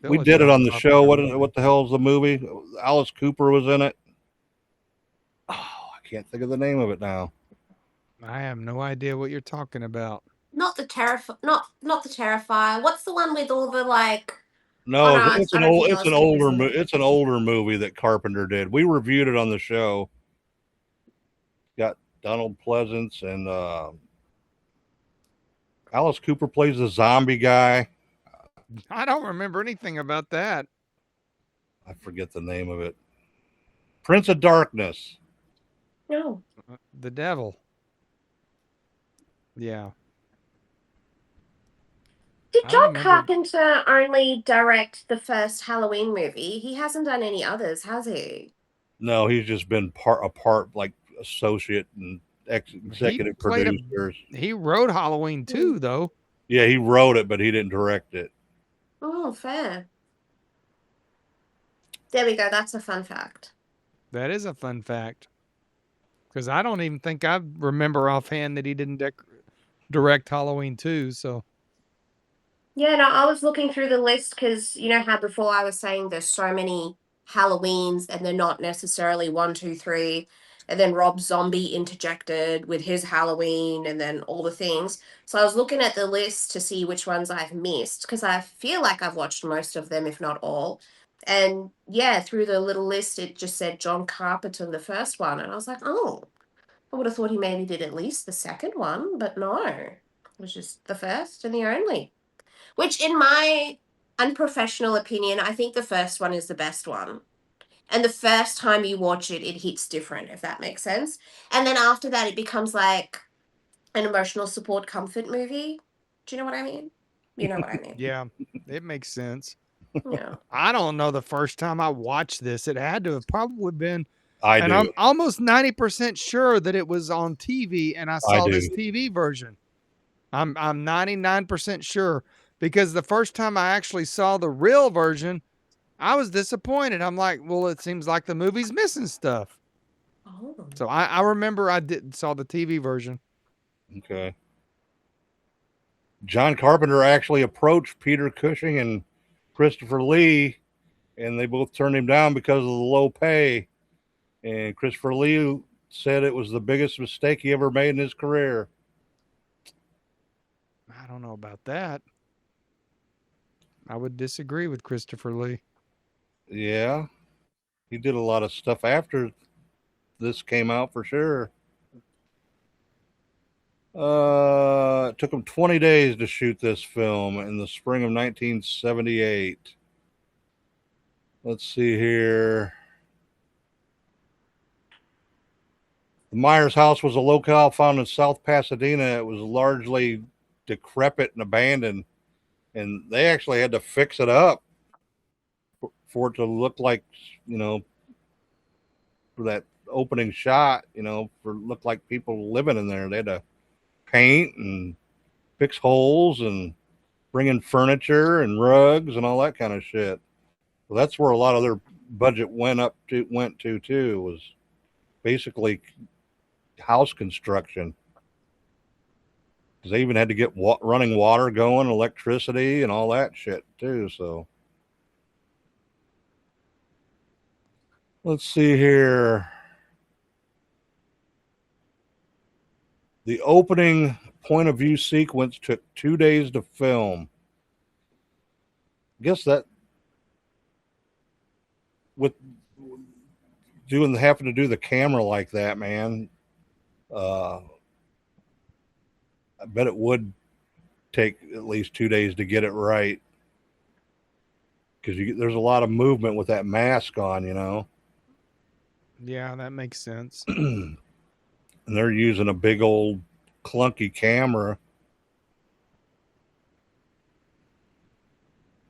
Village did it John on the show. Carpenter. What the hell is the movie? Alice Cooper was in it. Oh, I can't think of the name of it now. I have no idea what you're talking about. Not the not the Terrifier. What's the one with all the like? Oh No, no, I don't think Alice Cooper's in it. it's an older movie that Carpenter did. We reviewed it on the show. Got Donald Pleasance and Alice Cooper plays the zombie guy. I don't remember anything about that. I forget the name of it. Prince of Darkness. No. The devil. Yeah. Did I John remember. Carpenter only direct the first Halloween movie? He hasn't done any others, has he? No, he's just been a part like associate and executive producers. He wrote Halloween 2, though. Yeah, he wrote it, but he didn't direct it. Oh, fair. There we go. That's a fun fact. That is a fun fact. Because I don't even think I remember offhand that he didn't direct Halloween 2. So, Yeah, no, I was looking through the list because you know how before I was saying there's so many Halloweens and they're not necessarily 1, 2, 3. And then Rob Zombie interjected with his Halloween and then all the things. So I was looking at the list to see which ones I've missed because I feel like I've watched most of them, if not all. And yeah, through the little list, it just said John Carpenter, the first one. And I was like, oh, I would have thought he maybe did at least the second one, but no, it was just the first and the only. Which, in my unprofessional opinion, I think the first one is the best one. And the first time you watch it, it hits different, if that makes sense. And then after that, it becomes like an emotional support comfort movie. Do you know what I mean? You know what I mean. yeah, it makes sense. Yeah. I don't know the first time I watched this. It had to have probably been. I'm almost 90% sure that it was on TV and I saw this TV version. I'm 99% sure because the first time I actually saw the real version, I was disappointed. I'm like, well, it seems like the movie's missing stuff. Oh. So I remember I saw the TV version. Okay. John Carpenter actually approached Peter Cushing and Christopher Lee, and they both turned him down because of the low pay. And Christopher Lee said it was the biggest mistake he ever made in his career. I don't know about that. I would disagree with Christopher Lee. Yeah. He did a lot of stuff after this came out for sure. It took him 20 days to shoot this film in the spring of 1978. Let's see here. The Myers house was a locale found in South Pasadena. It was largely decrepit and abandoned, and they actually had to fix it up for it to look like, for that opening shot, for look like people living in there. They had to paint and fix holes and bring in furniture and rugs and all that kind of shit. Well, that's where a lot of their budget went to too, was basically house construction. Because they even had to get running water going, electricity, and all that shit too. So let's see here. The opening point of view sequence took 2 days to film. I guess that with having to do the camera like that, man, I bet it would take at least 2 days to get it right. Because there's a lot of movement with that mask on, Yeah, that makes sense. And they're using a big old clunky camera.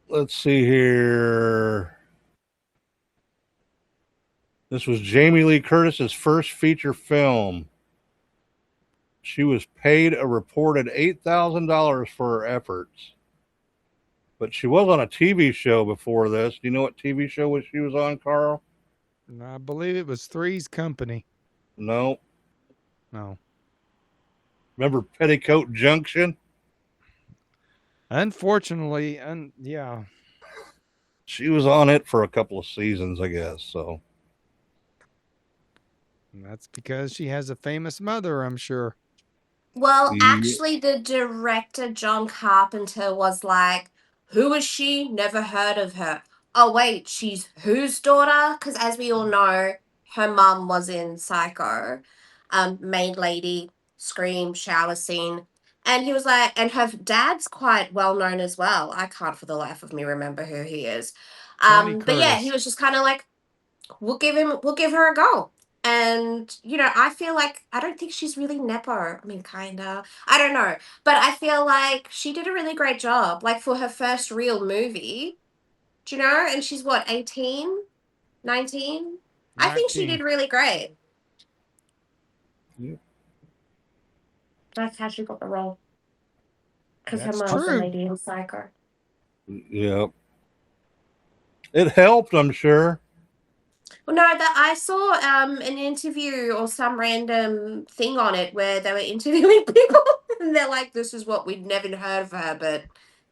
Let's see here. This was Jamie Lee Curtis's first feature film. She was paid a reported $8,000 for her efforts. But she was on a TV show before this. Do you know what TV show she was on, Carl? I believe it was Three's Company. No. No. Remember Petticoat Junction? Unfortunately, yeah. She was on it for a couple of seasons, I guess. So That's because she has a famous mother, I'm sure. Well, yeah. actually, the director, John Carpenter, was like, who is she? Never heard of her. Oh, wait, she's whose daughter? Because as we all know, her mum was in Psycho, maid lady, scream, shower scene. And he was like, and her dad's quite well known as well. I can't for the life of me remember who he is. Tony But yeah, he Curtis. was just kind of like, we'll give her a go. And I feel like I don't think she's really nepo. I mean, kinda. I don't know, but I feel like she did a really great job, like for her first real movie. Do you know? And she's what, 18, 19? I think she 19. did really great. Yeah. That's how she got the role, because her That's mom's the true. lady in Psycho. Yep. It helped, I'm sure. Well, no, that I saw an interview or some random thing on it where they were interviewing people, and they're like, "This is what we'd never heard of her, but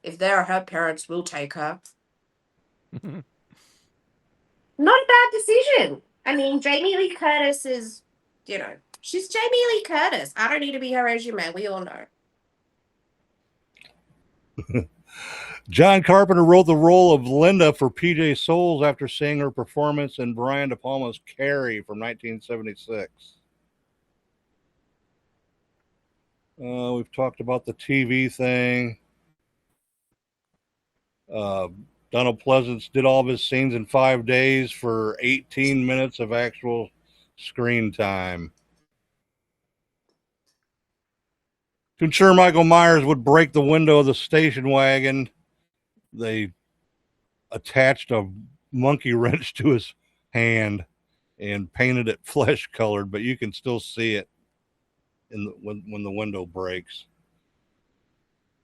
if they're her parents, we'll take her." Not a bad decision. I mean, Jamie Lee Curtis is, she's Jamie Lee Curtis. I don't need to be her resume. We all know. John Carpenter wrote the role of Linda for PJ Souls after seeing her performance in Brian De Palma's Carrie from 1976. We've talked about the TV thing. Donald Pleasance did all of his scenes in 5 days for 18 minutes of actual screen time. To ensure Michael Myers would break the window of the station wagon, they attached a monkey wrench to his hand and painted it flesh colored, but you can still see it when the window breaks.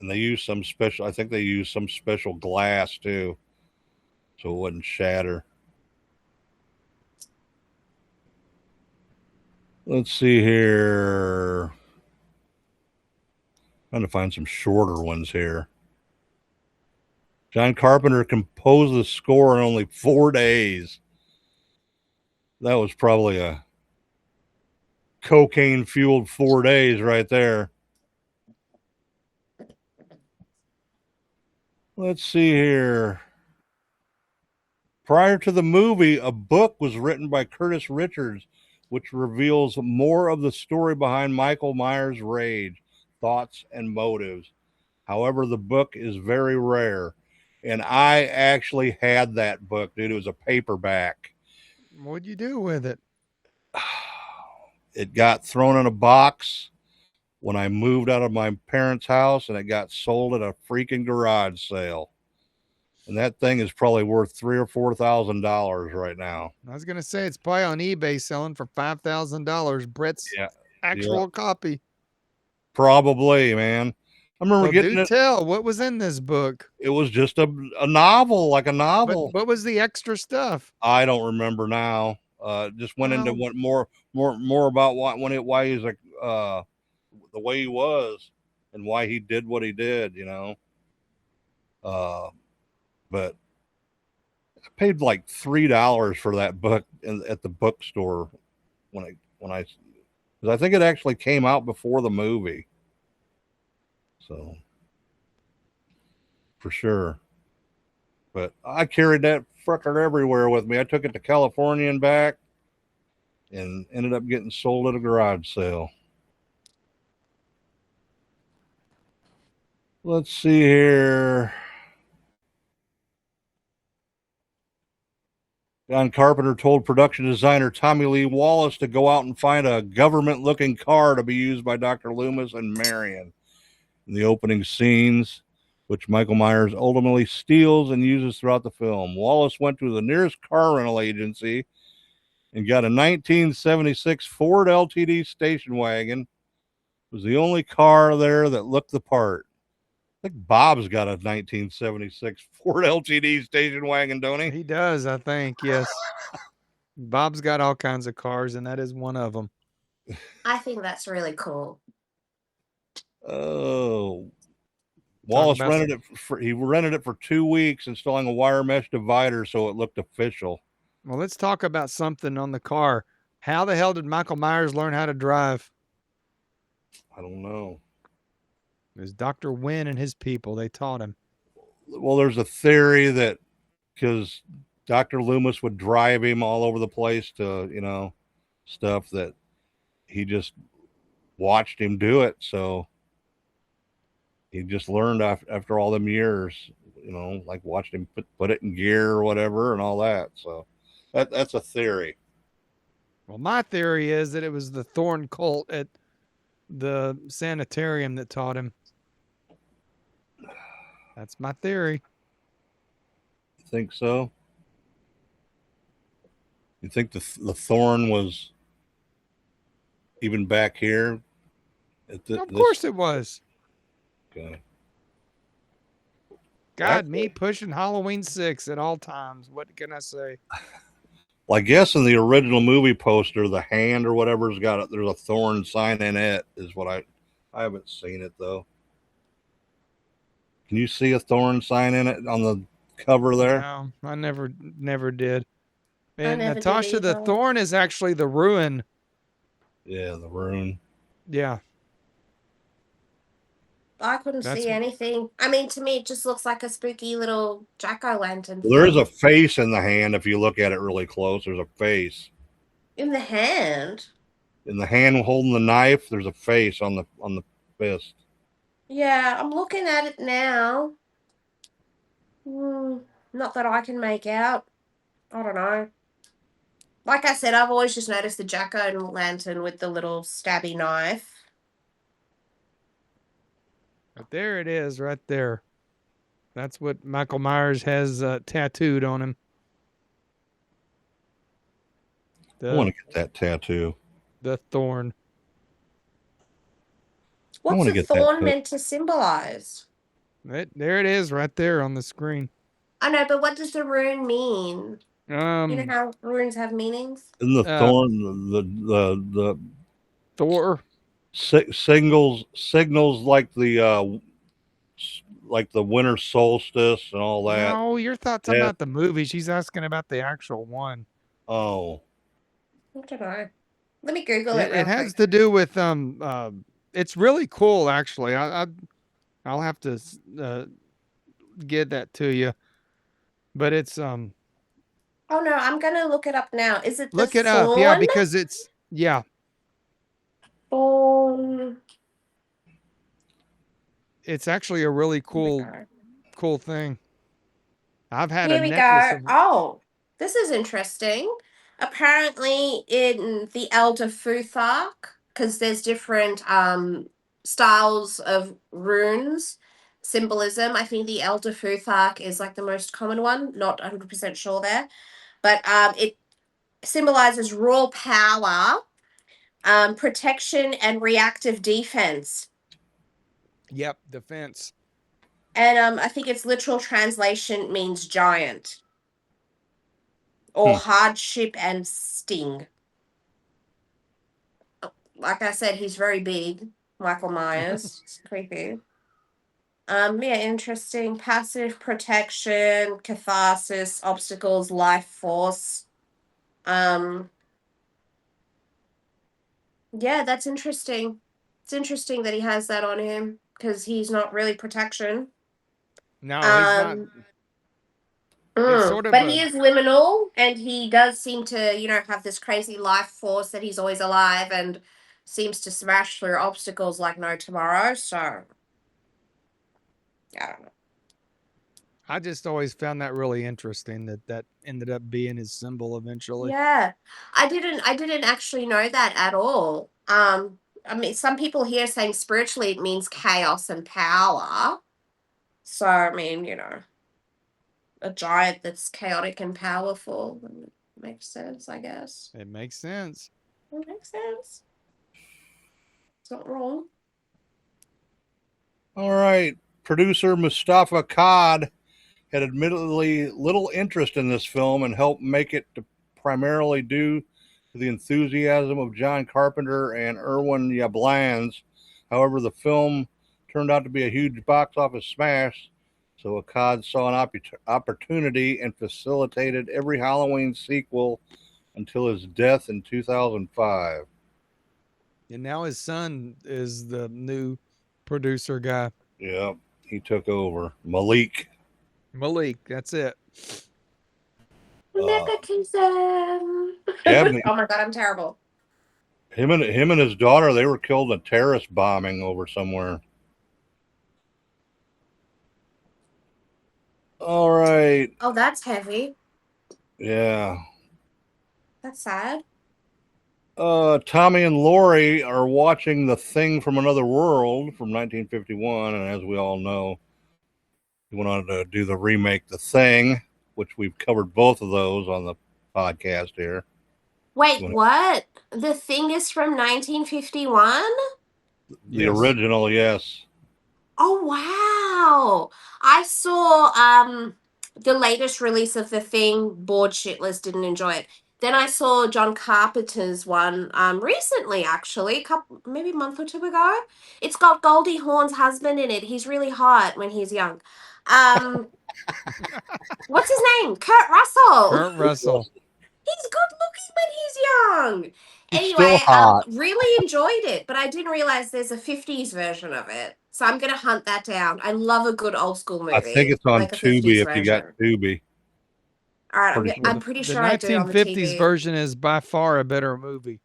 And they use some special, I think they use some special glass too, so it wouldn't shatter. Let's see here. Trying to find some shorter ones here. John Carpenter composed the score in only 4 days. That was probably a cocaine fueled 4 days right there. Let's see here. Prior to the movie, a book was written by Curtis Richards, which reveals more of the story behind Michael Myers' rage, thoughts, and motives. However, the book is very rare. And I actually had that book, dude. It was a paperback. What'd you do with it? It got thrown in a box when I moved out of my parents' house, and it got sold at a freaking garage sale. And that thing is probably worth $3,000 or $4,000 right now. I was gonna say it's probably on eBay selling for $5,000. Brett's actual copy. Probably, man. I remember Well, getting do it. tell, what was in this book? It was just a novel, like a novel. But what was the extra stuff? I don't remember now. Just went into what more about why he's like the way he was and why he did what he did, But I paid like $3 for that book at the bookstore because I think it actually came out before the movie. So for sure. But I carried that fucker everywhere with me. I took it to California and back and ended up getting sold at a garage sale. Let's see here. John Carpenter told production designer Tommy Lee Wallace to go out and find a government-looking car to be used by Dr. Loomis and Marion in the opening scenes, which Michael Myers ultimately steals and uses throughout the film. Wallace went to the nearest car rental agency and got a 1976 Ford LTD station wagon. It was the only car there that looked the part. I think Bob's got a 1976 Ford LTD station wagon, don't he? He does, I think, yes. Bob's got all kinds of cars, and that is one of them. I think that's really cool. Oh, Talk Wallace about he rented it for 2 weeks, installing a wire mesh divider so it looked official. Well, let's talk about something on the car. How the hell did Michael Myers learn how to drive? I don't know. It was Dr. Wynn and his people. They taught him. Well, there's a theory that because Dr. Loomis would drive him all over the place to, stuff that he just watched him do it. So he just learned after all them years, like watched him put it in gear or whatever and all that. So that's a theory. Well, my theory is that it was the Thorn cult at the sanitarium that taught him. That's my theory. You think so? You think the Thorn was even back here? Of course it was. Okay. God, me pushing Halloween 6 at all times. What can I say? Well, I guess in the original movie poster, the hand or whatever's got it, there's a Thorn sign in it, is what I haven't seen it though. Can you see a Thorn sign in it on the cover there? No, I never did. I And never did Natasha, the either. Thorn is actually the ruin. Yeah, the rune. Yeah. I couldn't That's- see anything. I mean, to me, it just looks like a spooky little jack-o'-lantern. Well, there is a face in the hand if you look at it really close. There's a face in the hand. in the hand holding the knife. There's a face on the fist. Yeah, I'm looking at it now. Not that I can make out. I don't know. Like I said, I've always just noticed the jack-o'-lantern with the little stabby knife. But there it is right there. That's what Michael Myers has tattooed on him. I want to get that tattoo. The Thorn. What's the thorn meant to symbolize? There it is right there on the screen. I know, but what does the rune mean? You know how runes have meanings? Isn't the thorn the Thor signals like the winter solstice and all that? No, your thoughts about the movie. She's asking about the actual one. Oh, I don't know. Let me Google it. It has to do with it's really cool actually. I'll have to get that to you. But it's Oh no, I'm gonna look it up now. Is it the look it up? Yeah, because it's Thorn. It's actually a really cool thing. I've had Here a we necklace. go. Oh, this is interesting. Apparently, in the Elder Futhark, because there's different styles of runes symbolism. I think the Elder Futhark is like the most common one. Not 100% sure there, but it symbolizes raw power, protection, and reactive defense. Yep, defense. And I think its literal translation means giant or hardship and sting. Like I said, he's very big, Michael Myers. It's creepy. Yeah, interesting. Passive protection, catharsis, obstacles, life force. Yeah, that's interesting. It's interesting that he has that on him because he's not really protection. No, he's not. It's sort of he is liminal, and he does seem to, have this crazy life force that he's always alive and seems to smash through obstacles like no tomorrow. So, I don't know. I just always found that really interesting that ended up being his symbol eventually. Yeah, I didn't actually know that at all. I mean, some people here saying spiritually it means chaos and power. So, I mean, a giant that's chaotic and powerful. Makes sense, I guess. It makes sense. It makes sense. It's not wrong. All right. Producer Mustafa Cod had admittedly little interest in this film and helped make it primarily due to the enthusiasm of John Carpenter and Irwin Yablans. However, the film turned out to be a huge box office smash, so Akkad saw an opportunity and facilitated every Halloween sequel until his death in 2005. And now his son is the new producer guy. Yeah, he took over. Malik. That's it. Uh, Nepotism. yeah, Oh my god, I'm terrible. him and his daughter, they were killed in a terrorist bombing over somewhere. All right. Oh, that's heavy. Yeah. That's sad. Tommy and Lori are watching The Thing from Another World from 1951, and as we all know, he went on to do the remake The Thing, which we've covered both of those on the podcast here. Wait, what? The Thing is from 1951? The original, yes. Oh wow. I saw the latest release of The Thing, bored shitless, didn't enjoy it. Then I saw John Carpenter's one recently, actually, maybe a month or two ago. It's got Goldie Hawn's husband in it. He's really hot when he's young. What's his name? Kurt Russell. Kurt Russell. He's good looking when he's young. He's Anyway, still hot. really enjoyed it, but I didn't realize there's a 50s version of it. So I'm going to hunt that down. I love a good old school movie. I think it's on like a Tubi 50s if you got Tubi. All right, Pretty sure. I'm pretty sure the I do on the 1950s TV. version is by far a better movie.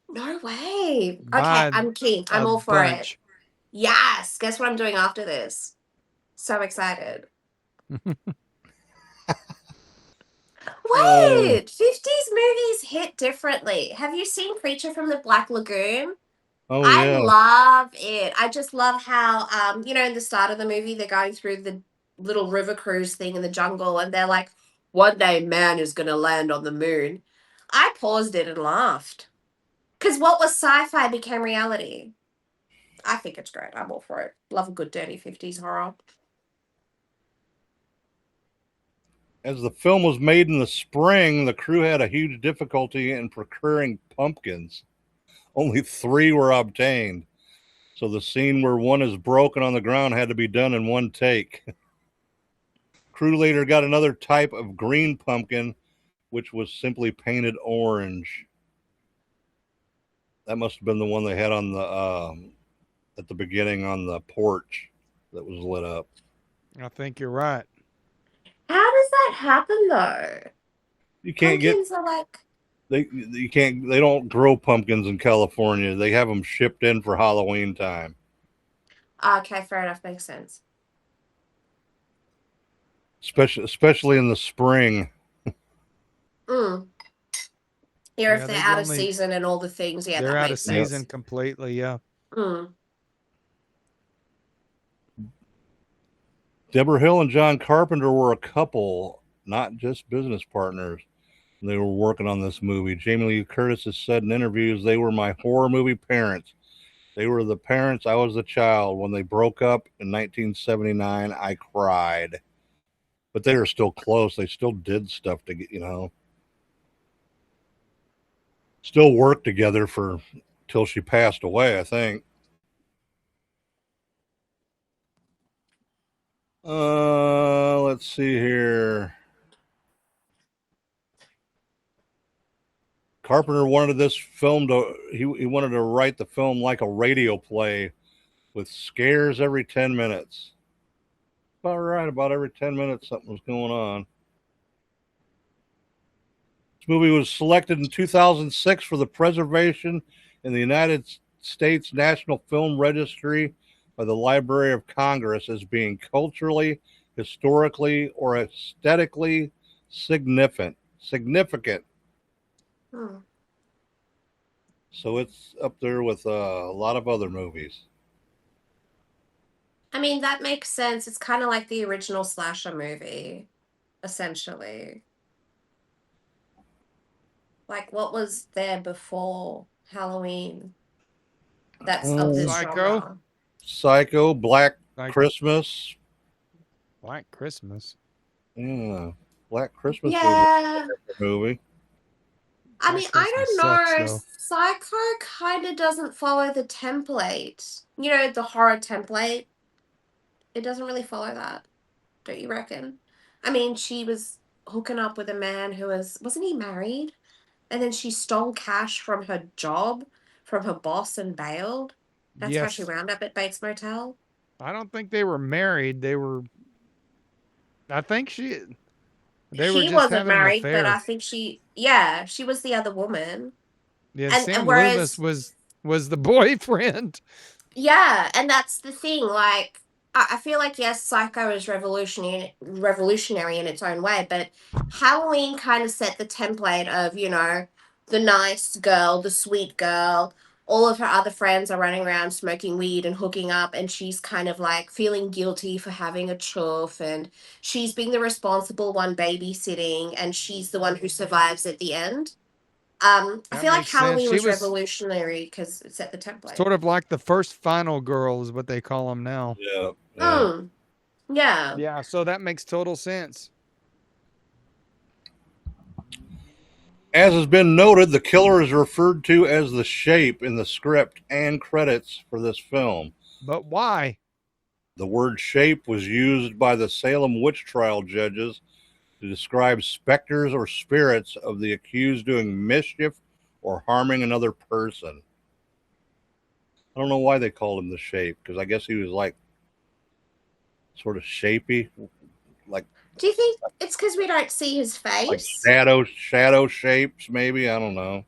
No way. Okay, By I'm keen. I'm a all for bunch. it. Yes. Guess what I'm doing after this? So excited. Wait, 50s movies hit differently. Have you seen Creature from the Black Lagoon? Oh, I yeah. love it. I just love how, in the start of the movie, they're going through the little river cruise thing in the jungle, and they're like, one day man is going to land on the moon. I paused it and laughed. Because what was sci-fi became reality. I think it's great. I'm all for it. Love a good dirty 50s horror. As the film was made in the spring, the crew had a huge difficulty in procuring pumpkins. Only 3 were obtained. So the scene where one is broken on the ground had to be done in one take. Crew later got another type of green pumpkin, which was simply painted orange. That must have been the one they had on the at the beginning on the porch that was lit up. I think you're right. How does that happen, though? You can't Pumpkins are like... They don't grow pumpkins in California. They have them shipped in for Halloween time. Okay, fair enough. Makes sense. Especially in the spring. Here, Yeah, if they're they've out of only- season and all the things, yeah, They're that out of makes sense. season completely, yeah. Deborah Hill and John Carpenter were a couple, not just business partners. They were working on this movie. Jamie Lee Curtis has said in interviews, they were my horror movie parents. They were the parents. I was the child. When they broke up in 1979, I cried. But they were still close. They still did stuff to get, still worked together till she passed away, I think. Let's see here. Carpenter wanted this film he wanted to write the film like a radio play with scares every 10 minutes. About right, about every 10 minutes something was going on. This movie was selected in 2006 for the preservation in the United States National Film Registry by the Library of Congress as being culturally, historically, or aesthetically significant. So it's up there with a lot of other movies. I mean, that makes sense. It's kind of like the original slasher movie, essentially. Like, what was there before Halloween? That's of this genre. Psycho, Black Christmas. Black Christmas. Yeah, Black Christmas Yeah. was a movie. I mean, That I Christmas don't sucks know. though. Psycho kind of doesn't follow the template. You know, the horror template. It doesn't really follow that, don't you reckon? I mean, she was hooking up with a man who wasn't he married? And then she stole cash from her job, from her boss, and bailed. That's how she Yes. wound up at Bates Motel. I don't think they were married. I think they were He just wasn't having an married, but I affair. think she was the other woman. Yeah, And Sam Loomis whereas was the boyfriend. yeah, and that's the thing. Like, I feel like yes, Psycho is revolutionary in its own way, but Halloween kind of set the template of the nice girl, the sweet girl. All of her other friends are running around smoking weed and hooking up, and she's kind of like feeling guilty for having a chuff, and she's being the responsible one babysitting, and she's the one who survives at the end. I That feel like makes sense. Halloween She was was revolutionary because it set the template. sort of like the first final girl is what they call them now. Yeah, yeah. Mm, yeah. Yeah, so that makes total sense. As has been noted, the killer is referred to as the Shape in the script and credits for this film. But why? The word shape was used by the Salem witch trial judges to describe specters or spirits of the accused doing mischief or harming another person. I don't know why they called him the Shape, because I guess he was like sort of shapy, like Do you think it's because we don't see his like face? shadow shapes, maybe. I don't know.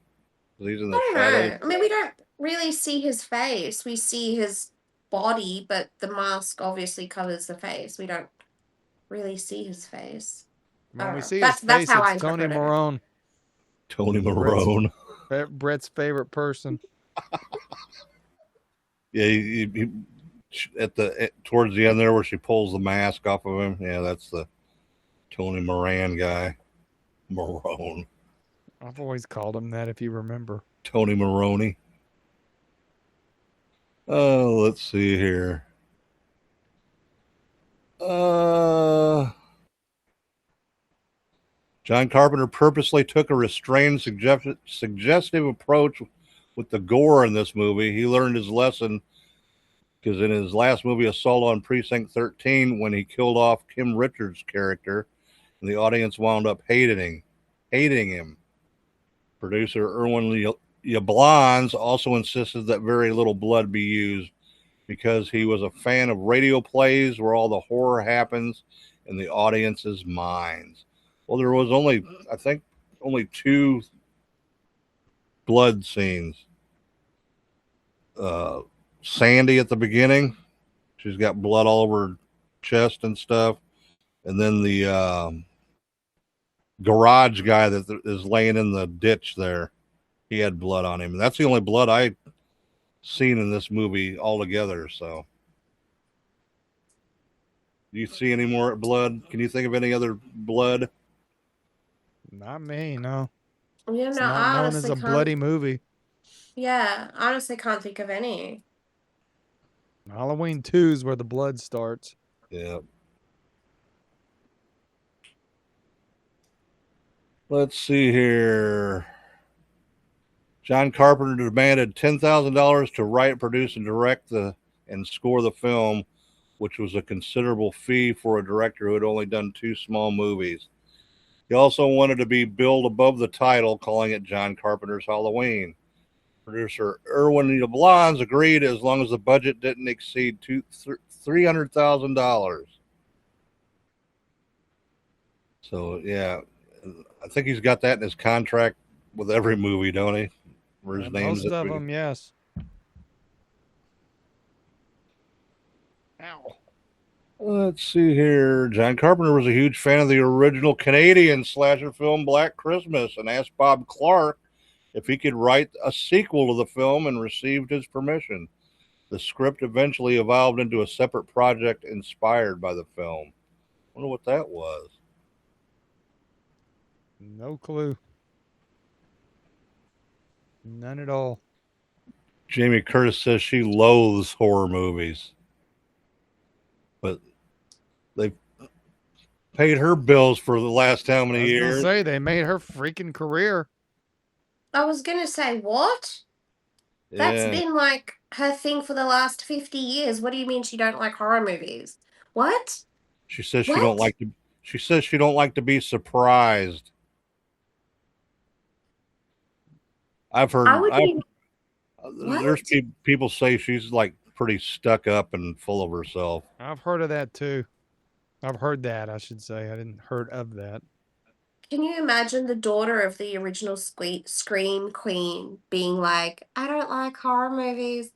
He's in I the don't shadows. know. I mean, we don't really see his face. We see his body, but the mask obviously covers the face. We don't really see his face. I When don't we know. see his That's face, how I it's Tony interpret it. Marone, Tony Brett's, Marone. Brett's favorite person. Yeah, he towards the end there where she pulls the mask off of him. Yeah, that's the Tony Moran guy. Marone. I've always called him that, if you remember. Tony Maroney. Oh, let's see here. John Carpenter purposely took a restrained, suggestive approach with the gore in this movie. He learned his lesson because in his last movie, Assault on Precinct 13, when he killed off Kim Richards' character, and the audience wound up hating him. Producer Erwin Yablans also insisted that very little blood be used because he was a fan of radio plays where all the horror happens in the audience's minds. Well, there was only 2 blood scenes. Sandy at the beginning, she's got blood all over her chest and stuff, and then the garage guy that is laying in the ditch there, he had blood on him. And that's the only blood I seen in this movie altogether. So, do you see any more blood? Can you think of any other blood? Not me, no. Yeah, It's no, not I known as honestly a can't. bloody movie. Yeah, honestly can't think of any. Halloween 2 is where the blood starts. Yeah. Let's see here. John Carpenter demanded $10,000 to write, produce, and direct and score the film, which was a considerable fee for a director who had only done 2 small movies. He also wanted to be billed above the title, calling it John Carpenter's Halloween. Producer Erwin Yablans agreed as long as the budget didn't exceed $300,000. So, yeah, I think he's got that in his contract with every movie, don't he? Where his name's Most of them, yes. Ow. Let's see here. John Carpenter was a huge fan of the original Canadian slasher film Black Christmas and asked Bob Clark if he could write a sequel to the film and received his permission. The script eventually evolved into a separate project inspired by the film. I wonder what that was. No clue. None at all. Jamie Curtis says she loathes horror movies. But they paid her bills for the last how many I was years? gonna say they made her freaking career. I was gonna say, what? That's Yeah, been like her thing for the last 50 years. What do you mean she don't like horror movies? What? she says she don't What? like to. She says she don't like to be surprised. I've I heard. would be There's what? people say she's like pretty stuck up and full of herself. I've heard of that too. I've heard that, I should say. I didn't heard of that. Can you imagine the daughter of the original Scream Queen being like, I don't like horror movies?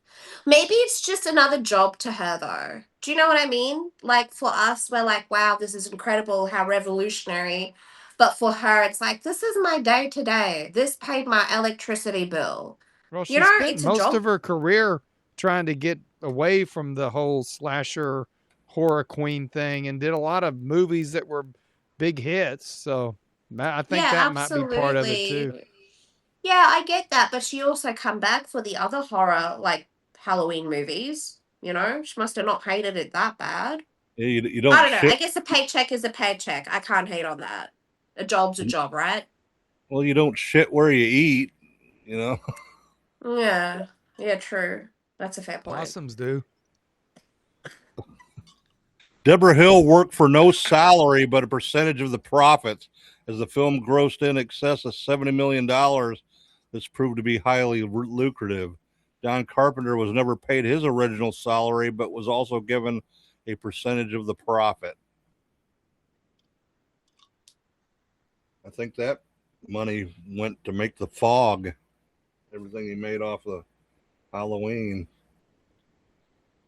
Maybe it's just another job to her, though. Do you know what I mean? Like, for us, we're like, wow, this is incredible, how revolutionary. But for her, it's like, this is my day to day. This paid my electricity bill. Well, You she know, spent it's a most job. of her career trying to get away from the whole slasher horror queen thing and did a lot of movies that were big hits. So I think Yeah, that might be part of it too. absolutely. Yeah, I get that, but she also come back for the other horror, like Halloween movies. You know, she must have not hated it that bad. You I don't don't know. I shit. guess a paycheck is a paycheck. I can't hate on that. A job's a job, right? Well, you don't shit where you eat. You know. Yeah. Yeah, true. That's a fair point. Possums do. Deborah Hill worked for no salary but a percentage of the profits, as the film grossed in excess of $70 million. This proved to be highly lucrative. John Carpenter was never paid his original salary, but was also given a percentage of the profit. I think that money went to make the Fog. Everything he made off the Halloween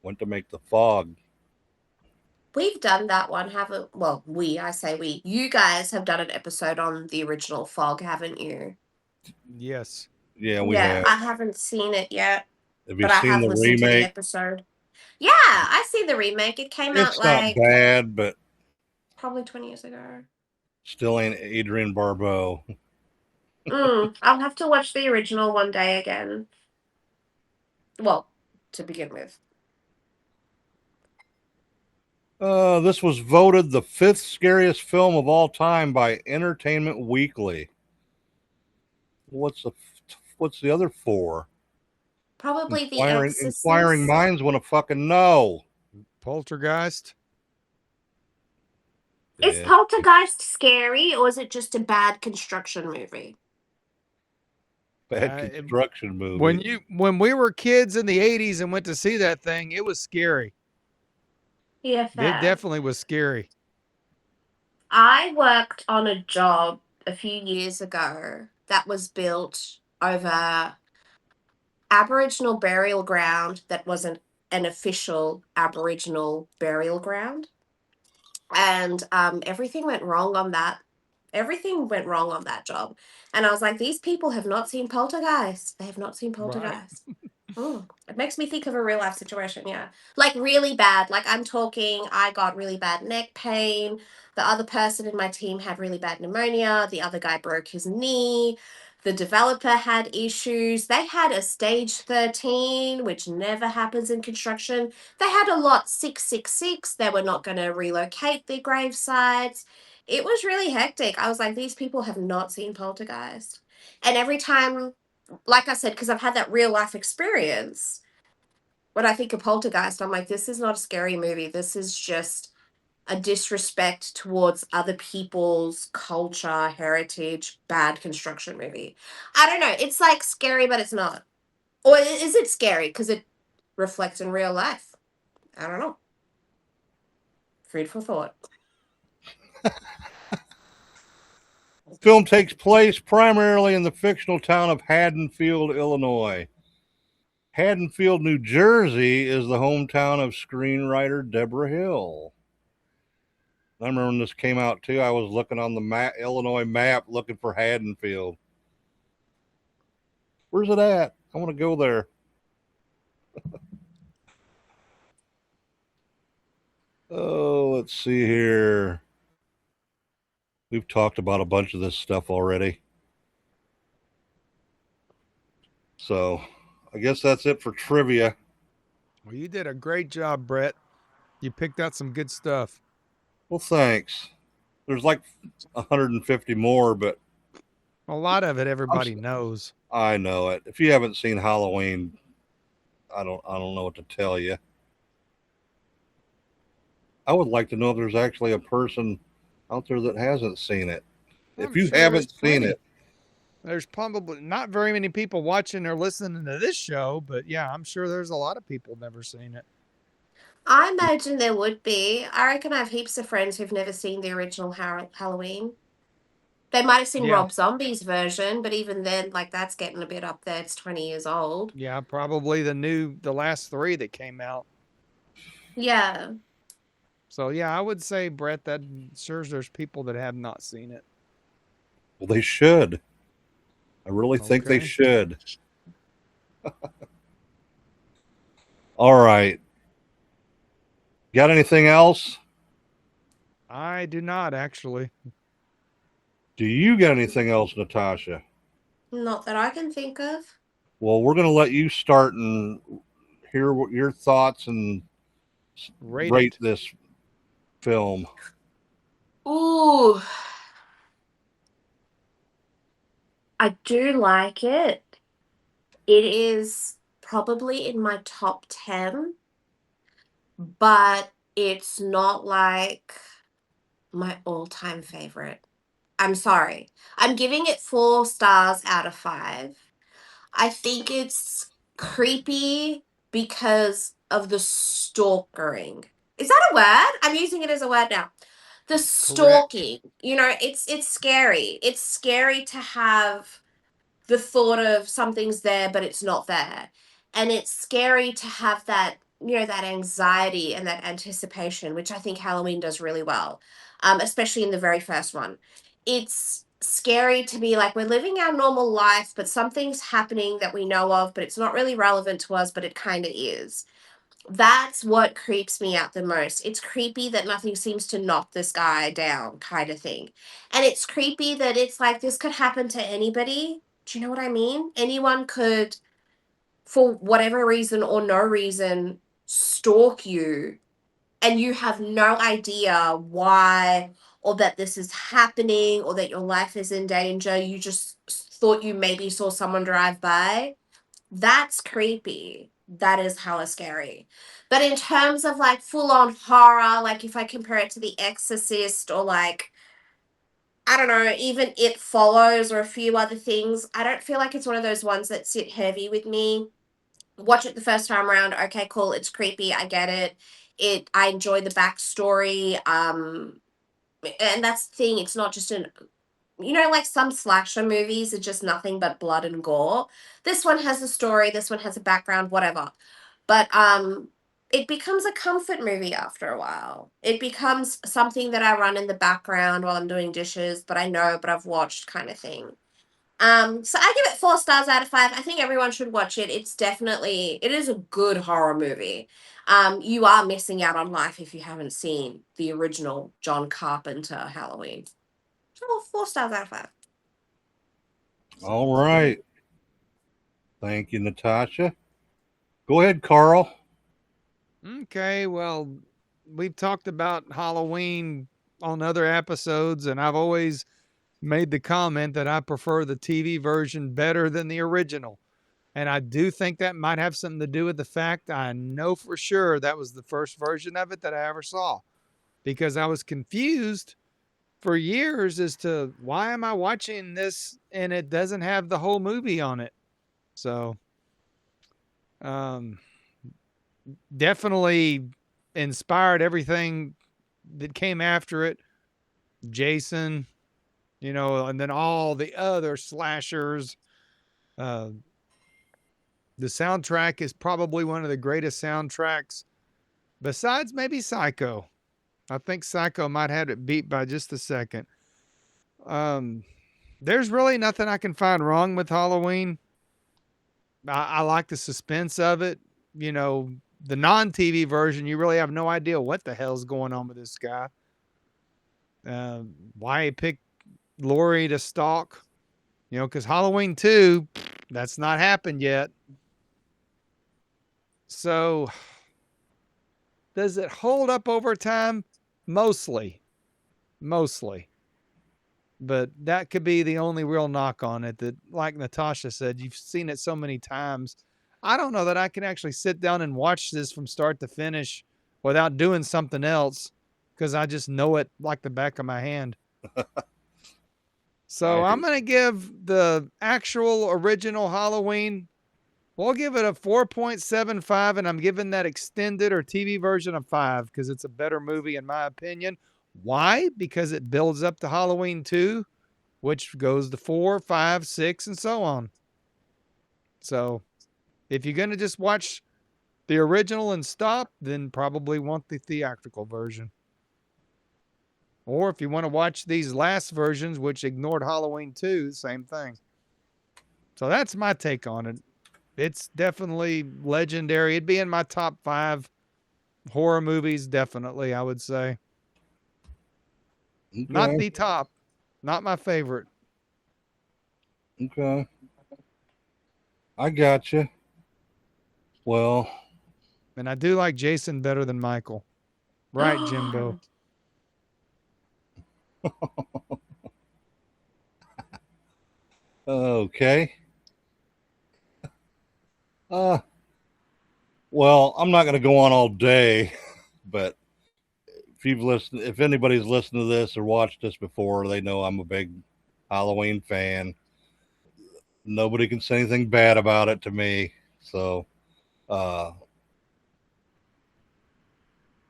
went to make the Fog. We've done that one, haven't well, I say we. You guys have done an episode on the original Fog, haven't you? Yes. Yeah, we Yeah, have. I haven't seen it yet, Have you but I seen have the listened to the remake? episode. Yeah, I see the remake. It came out It's not like bad, but probably 20 years ago. still ain't Adrian Barbeau. I'll have to watch the original one day again. Well, to begin with. This was voted the 5th scariest film of all time by Entertainment Weekly. What's the other 4? Probably The Inquiring Exorcist. minds want to fucking know. Poltergeist. Is Yeah, Poltergeist scary or is it just a bad construction movie? bad construction movie. When we were kids in the 80s and went to see that thing, it was scary. Yeah, It fair. definitely was scary. I worked on a job a few years ago that was built over Aboriginal burial ground that wasn't an official Aboriginal burial ground. And everything went wrong on that. Everything went wrong on that job. And I was like, these people have not seen Poltergeist. They have not seen Right. Poltergeist. It makes me think of a real life situation, yeah. Like really bad. Like I'm talking, I got really bad neck pain. The other person in my team had really bad pneumonia. The other guy broke his knee. The developer had issues. They had a stage 13, which never happens in construction. They had a lot 666. They were not going to relocate their grave sites. It was really hectic. I was like, these people have not seen Poltergeist. And every time, like I said, because I've had that real life experience, when I think of Poltergeist, I'm like, this is not a scary movie. This is just a disrespect towards other people's culture, heritage, bad construction movie. I don't know. It's like scary, but it's not. Or is it scary because it reflects in real life? I don't know. Food for thought. Film takes place primarily in the fictional town of Haddonfield, Illinois. Haddonfield, New Jersey is the hometown of screenwriter Deborah Hill. I remember when this came out too, I was looking on the Illinois map looking for Haddonfield. Where's it at? I want to go there. Oh, let's see here. We've talked about a bunch of this stuff already. So I guess that's it for trivia. Well, you did a great job, Brett. You picked out some good stuff. Well, thanks. There's like 150 more, but A lot of it everybody knows. I know it. If you haven't seen Halloween, I don't know what to tell you. I would like to know if there's actually a person out there that hasn't seen it. If you haven't seen it, there's probably not very many people watching or listening to this show, but yeah, I'm sure there's a lot of people never seen it. I imagine there would be. I reckon I have heaps of friends who've never seen the original Halloween. They might have seen Yeah. Rob Zombie's version, but even then, like, that's getting a bit up there. It's 20 years old. Yeah, probably the last 3 that came out. Yeah. So yeah, I would say, Brett, that sure there's people that have not seen it. well, they should. I really think they Okay. should. All right. Got anything else? I do not actually. Do you got anything else, Natasha? Not that I can think of. Well, we're going to let you start and hear what your thoughts and rate this film. Ooh. I do like it. It is probably in my top 10, but it's not like my all-time favorite. I'm sorry. I'm giving it 4 stars out of 5. I think it's creepy because of the stalkering. Is that a word? I'm using it as a word now. The stalking. You know, it's scary. It's scary to have the thought of something's there but it's not there. And it's scary to have that, that anxiety and that anticipation, which I think Halloween does really well, especially in the very first one. It's scary to be like, we're living our normal life, but something's happening that we know of, but it's not really relevant to us, but it kind of is. That's what creeps me out the most. It's creepy that nothing seems to knock this guy down, kind of thing. And it's creepy that it's like this could happen to anybody. Do you know what I mean? Anyone could, for whatever reason or no reason, stalk you, and you have no idea why, or that this is happening, or that your life is in danger. You just thought you maybe saw someone drive by. That's creepy. That is hella scary. But in terms of like full on horror, like if I compare it to The Exorcist or like, I don't know, even It Follows or a few other things, I don't feel like it's one of those ones that sit heavy with me. Watch it the first time around. Okay, cool. It's creepy. I get it. I enjoy the backstory. And that's the thing. It's not just like some slasher movies are just nothing but blood and gore. This one has a story, this one has a background, whatever. But it becomes a comfort movie after a while. It becomes something that I run in the background while I'm doing dishes, but I know, but I've watched kind of thing. So I give it 4 stars out of 5. I think everyone should watch it. It is a good horror movie. You are missing out on life if you haven't seen the original John Carpenter Halloween. So 4 stars out of 5. All right. Thank you, Natasha. Go ahead, Carl. Okay, well, we've talked about Halloween on other episodes, and I've always made the comment that I prefer the TV version better than the original. And I do think that might have something to do with the fact I know for sure that was the first version of it that I ever saw, because I was confused for years as to why am I watching this and it doesn't have the whole movie on it. So definitely inspired everything that came after it. Jason, and then all the other slashers. The soundtrack is probably one of the greatest soundtracks besides maybe Psycho. I think Psycho might have it beat by just a second. There's really nothing I can find wrong with Halloween. I like the suspense of it. The non-TV version, you really have no idea what the hell's going on with this guy. Why he picked Laurie to stalk, because Halloween 2, that's not happened yet. So, does it hold up over time? Mostly. But that could be the only real knock on it. That, like Natasha said, you've seen it so many times. I don't know that I can actually sit down and watch this from start to finish without doing something else, because I just know it like the back of my hand. So I'm going to give the actual original Halloween, we'll give it a 4.75, and I'm giving that extended or TV version a 5 because it's a better movie in my opinion. Why? Because it builds up to Halloween 2, which goes to 4, 5, 6, and so on. So if you're going to just watch the original and stop, then probably want the theatrical version. Or if you want to watch these last versions, which ignored Halloween 2, same thing. So that's my take on it. It's definitely legendary. It'd be in my top 5 horror movies, definitely, I would say. Okay. Not the top. Not my favorite. Okay. I got you. Well. And I do like Jason better than Michael. Right, Jimbo? Okay. Well, I'm not going to go on all day, but if anybody's listened to this or watched this before, they know I'm a big Halloween fan. Nobody can say anything bad about it to me. So,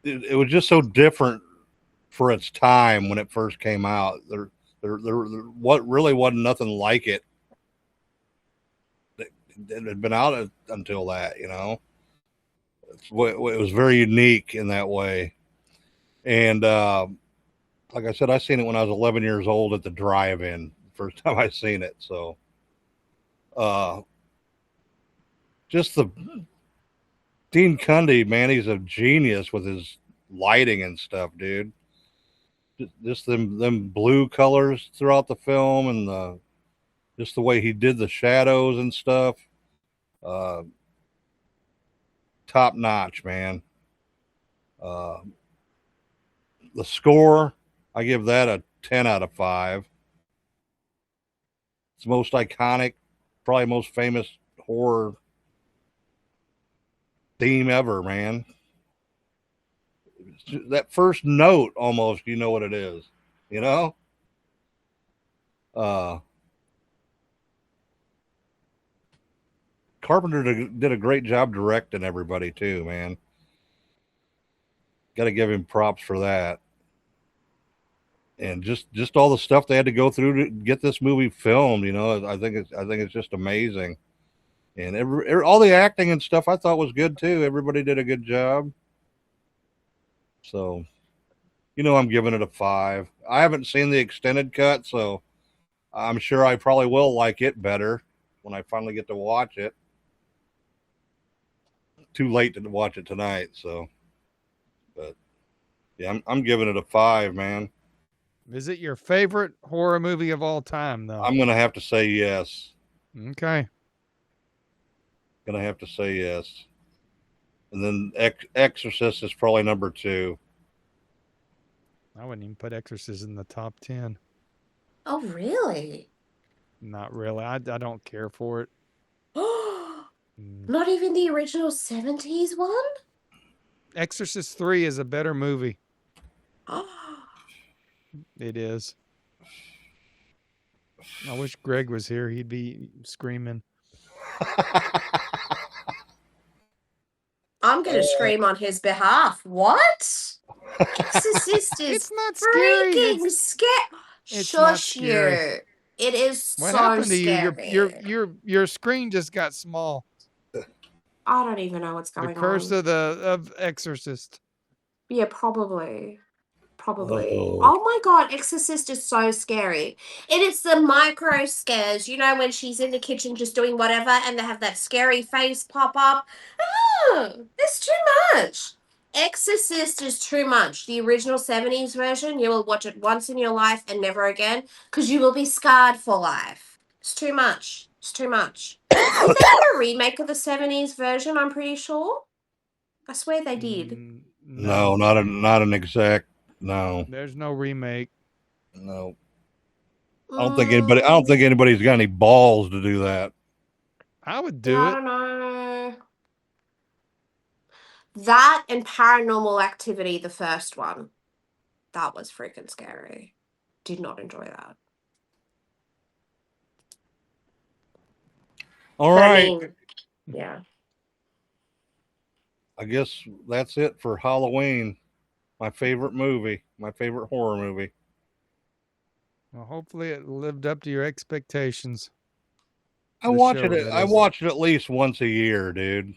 it was just so different for its time when it first came out. There what really wasn't nothing like it. It had been out until that, you know. It was very unique in that way. And like I said, I seen it when I was 11 years old at the drive-in. First time I seen it. So just the Dean Cundy, man, he's a genius with his lighting and stuff, dude. Just them blue colors throughout the film, and just the way he did the shadows and stuff. Top notch, man. The score, I give that a 10 out of 5. It's the most iconic, probably most famous horror theme ever, man. That first note, almost, you know what it is, you know? Carpenter did a great job directing everybody too, man. Got to give him props for that. And just all the stuff they had to go through to get this movie filmed, you know, I think it's just amazing. And all the acting and stuff I thought was good too. Everybody did a good job. So, you know, I'm giving it a 5. I haven't seen the extended cut, so I'm sure I probably will like it better when I finally get to watch it. Too late to watch it tonight, so. But yeah, I'm giving it a 5, man. Is it your favorite horror movie of all time, though? I'm gonna have to say yes. Okay. Gonna have to say yes. And then Exorcist is probably number 2. I wouldn't even put Exorcist in the top 10. Oh, really? Not really. I don't care for it. Not even the original 70s one? Exorcist 3 is a better movie. It is. I wish Greg was here. He'd be screaming. I'm going to scream on his behalf. What? Exorcist is It's not scary. freaking scary. Shush you. It is what so happened to scary. you? Your screen just got small. I don't even know what's going on. The curse of Exorcist. Yeah, probably. Oh my god, Exorcist is so scary. And it's the micro scares, you know, when she's in the kitchen just doing whatever and they have that scary face pop up. It's too much. Exorcist is too much. The original 70s version, you will watch it once in your life and never again because you will be scarred for life. It's too much. It's too much. Did they do a remake of the 70s version? I'm pretty sure. I swear they did. No, not an exact. No. There's no remake. No. I don't think anybody's got any balls to do that. I would do Yeah, I it. don't know. That and Paranormal Activity, the first one. That was freaking scary. Did not enjoy that. All But right. I mean, yeah. I guess that's it for Halloween. My favorite movie, my favorite horror movie. Well, hopefully it lived up to your expectations. I The watch show, it. that I is. watch it at least once a year, dude.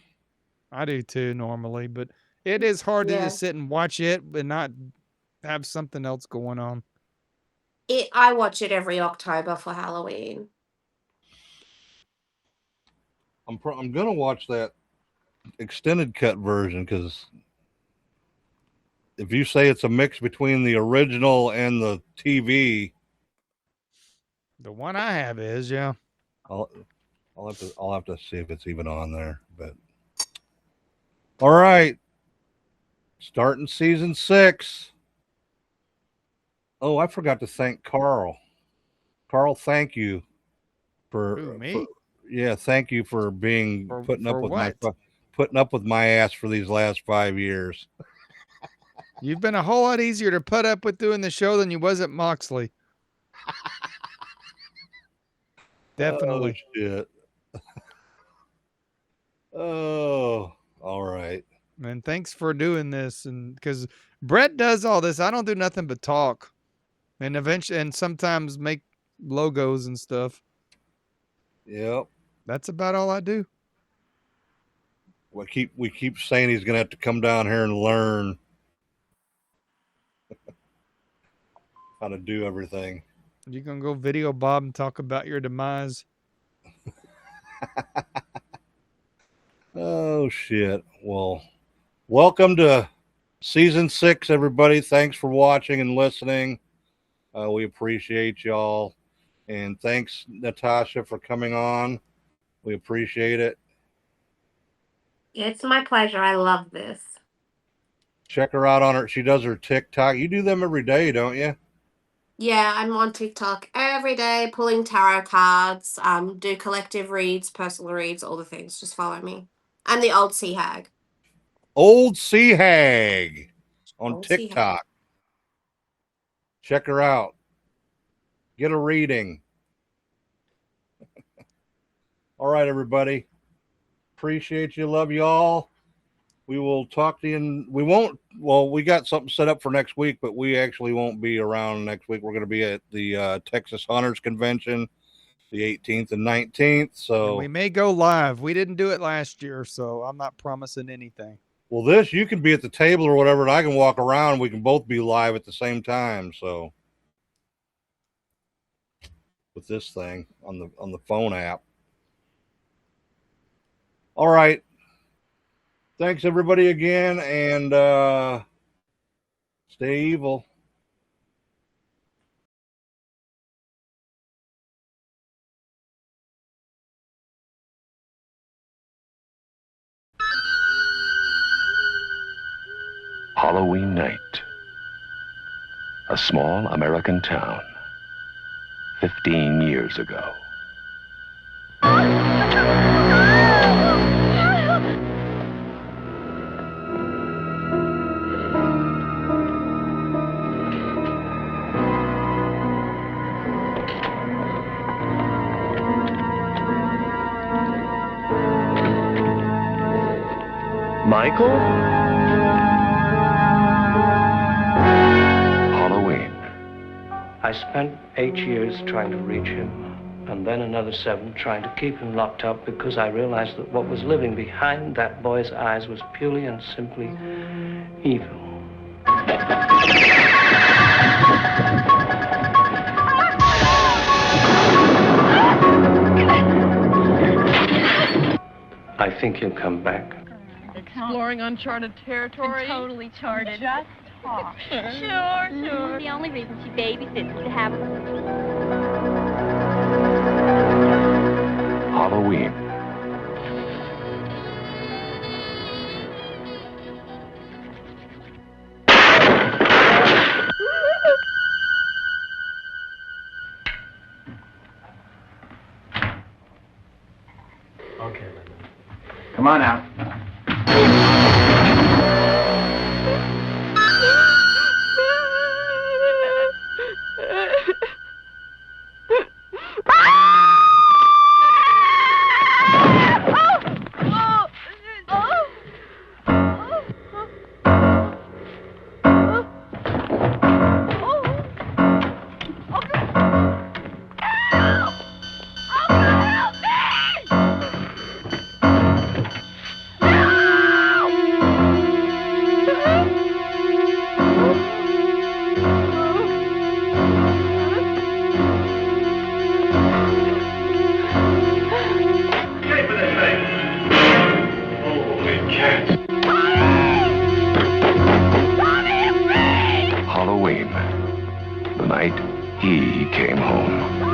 I do too normally, but it is hard to Yeah. just sit and watch it and not have something else going on. I watch it every October for Halloween. I'm gonna watch that extended cut version because if you say it's a mix between the original and the TV, The one I have is, yeah. I'll have to see if it's even on there. But all right, starting season 6. Oh, I forgot to thank Carl. Carl, thank you for, Who, me? thank you for being putting up with my ass for these last 5 years. You've been a whole lot easier to put up with doing the show than you was at Moxley. Definitely. Oh, shit. Oh, all right. And thanks for doing this. And because Brett does all this, I don't do nothing but talk, and eventually, and sometimes make logos and stuff. Yep. That's about all I do. We keep saying he's gonna have to come down here and learn how to do everything. You gonna go video Bob and talk about your demise? Oh shit. Well, welcome to season 6, everybody. Thanks for watching and listening. We appreciate y'all. And thanks, Natasha, for coming on. We appreciate it. It's my pleasure. I love this. Check her out on her. She does her TikTok. You do them every day, don't you? Yeah, I'm on TikTok every day, pulling tarot cards, do collective reads, personal reads, all the things. Just follow me. I'm the old sea hag. Old Sea Hag on Old sea hag. TikTok. Check her out. Get a reading. All right, everybody. Appreciate you. Love you all. We will talk to you. We got something set up for next week, but we actually won't be around next week. We're going to be at the Texas Hunters Convention, the 18th and 19th. So And we may go live. We didn't do it last year, so I'm not promising anything. well, you can be at the table or whatever, and I can walk around. We can both be live at the same time. So with this thing on the phone app. All right. Thanks everybody again, and stay evil. Halloween night. A small American town. 15 years ago. Michael? Halloween. I spent 8 years trying to reach him, and then another 7 trying to keep him locked up because I realized that what was living behind that boy's eyes was purely and simply evil. I think he'll come back. Exploring uncharted territory. Totally charted. Just talk. Sure. The only reason she babysits is to have Halloween. Okay, Linda. Come on out. Halloween, the night he came home.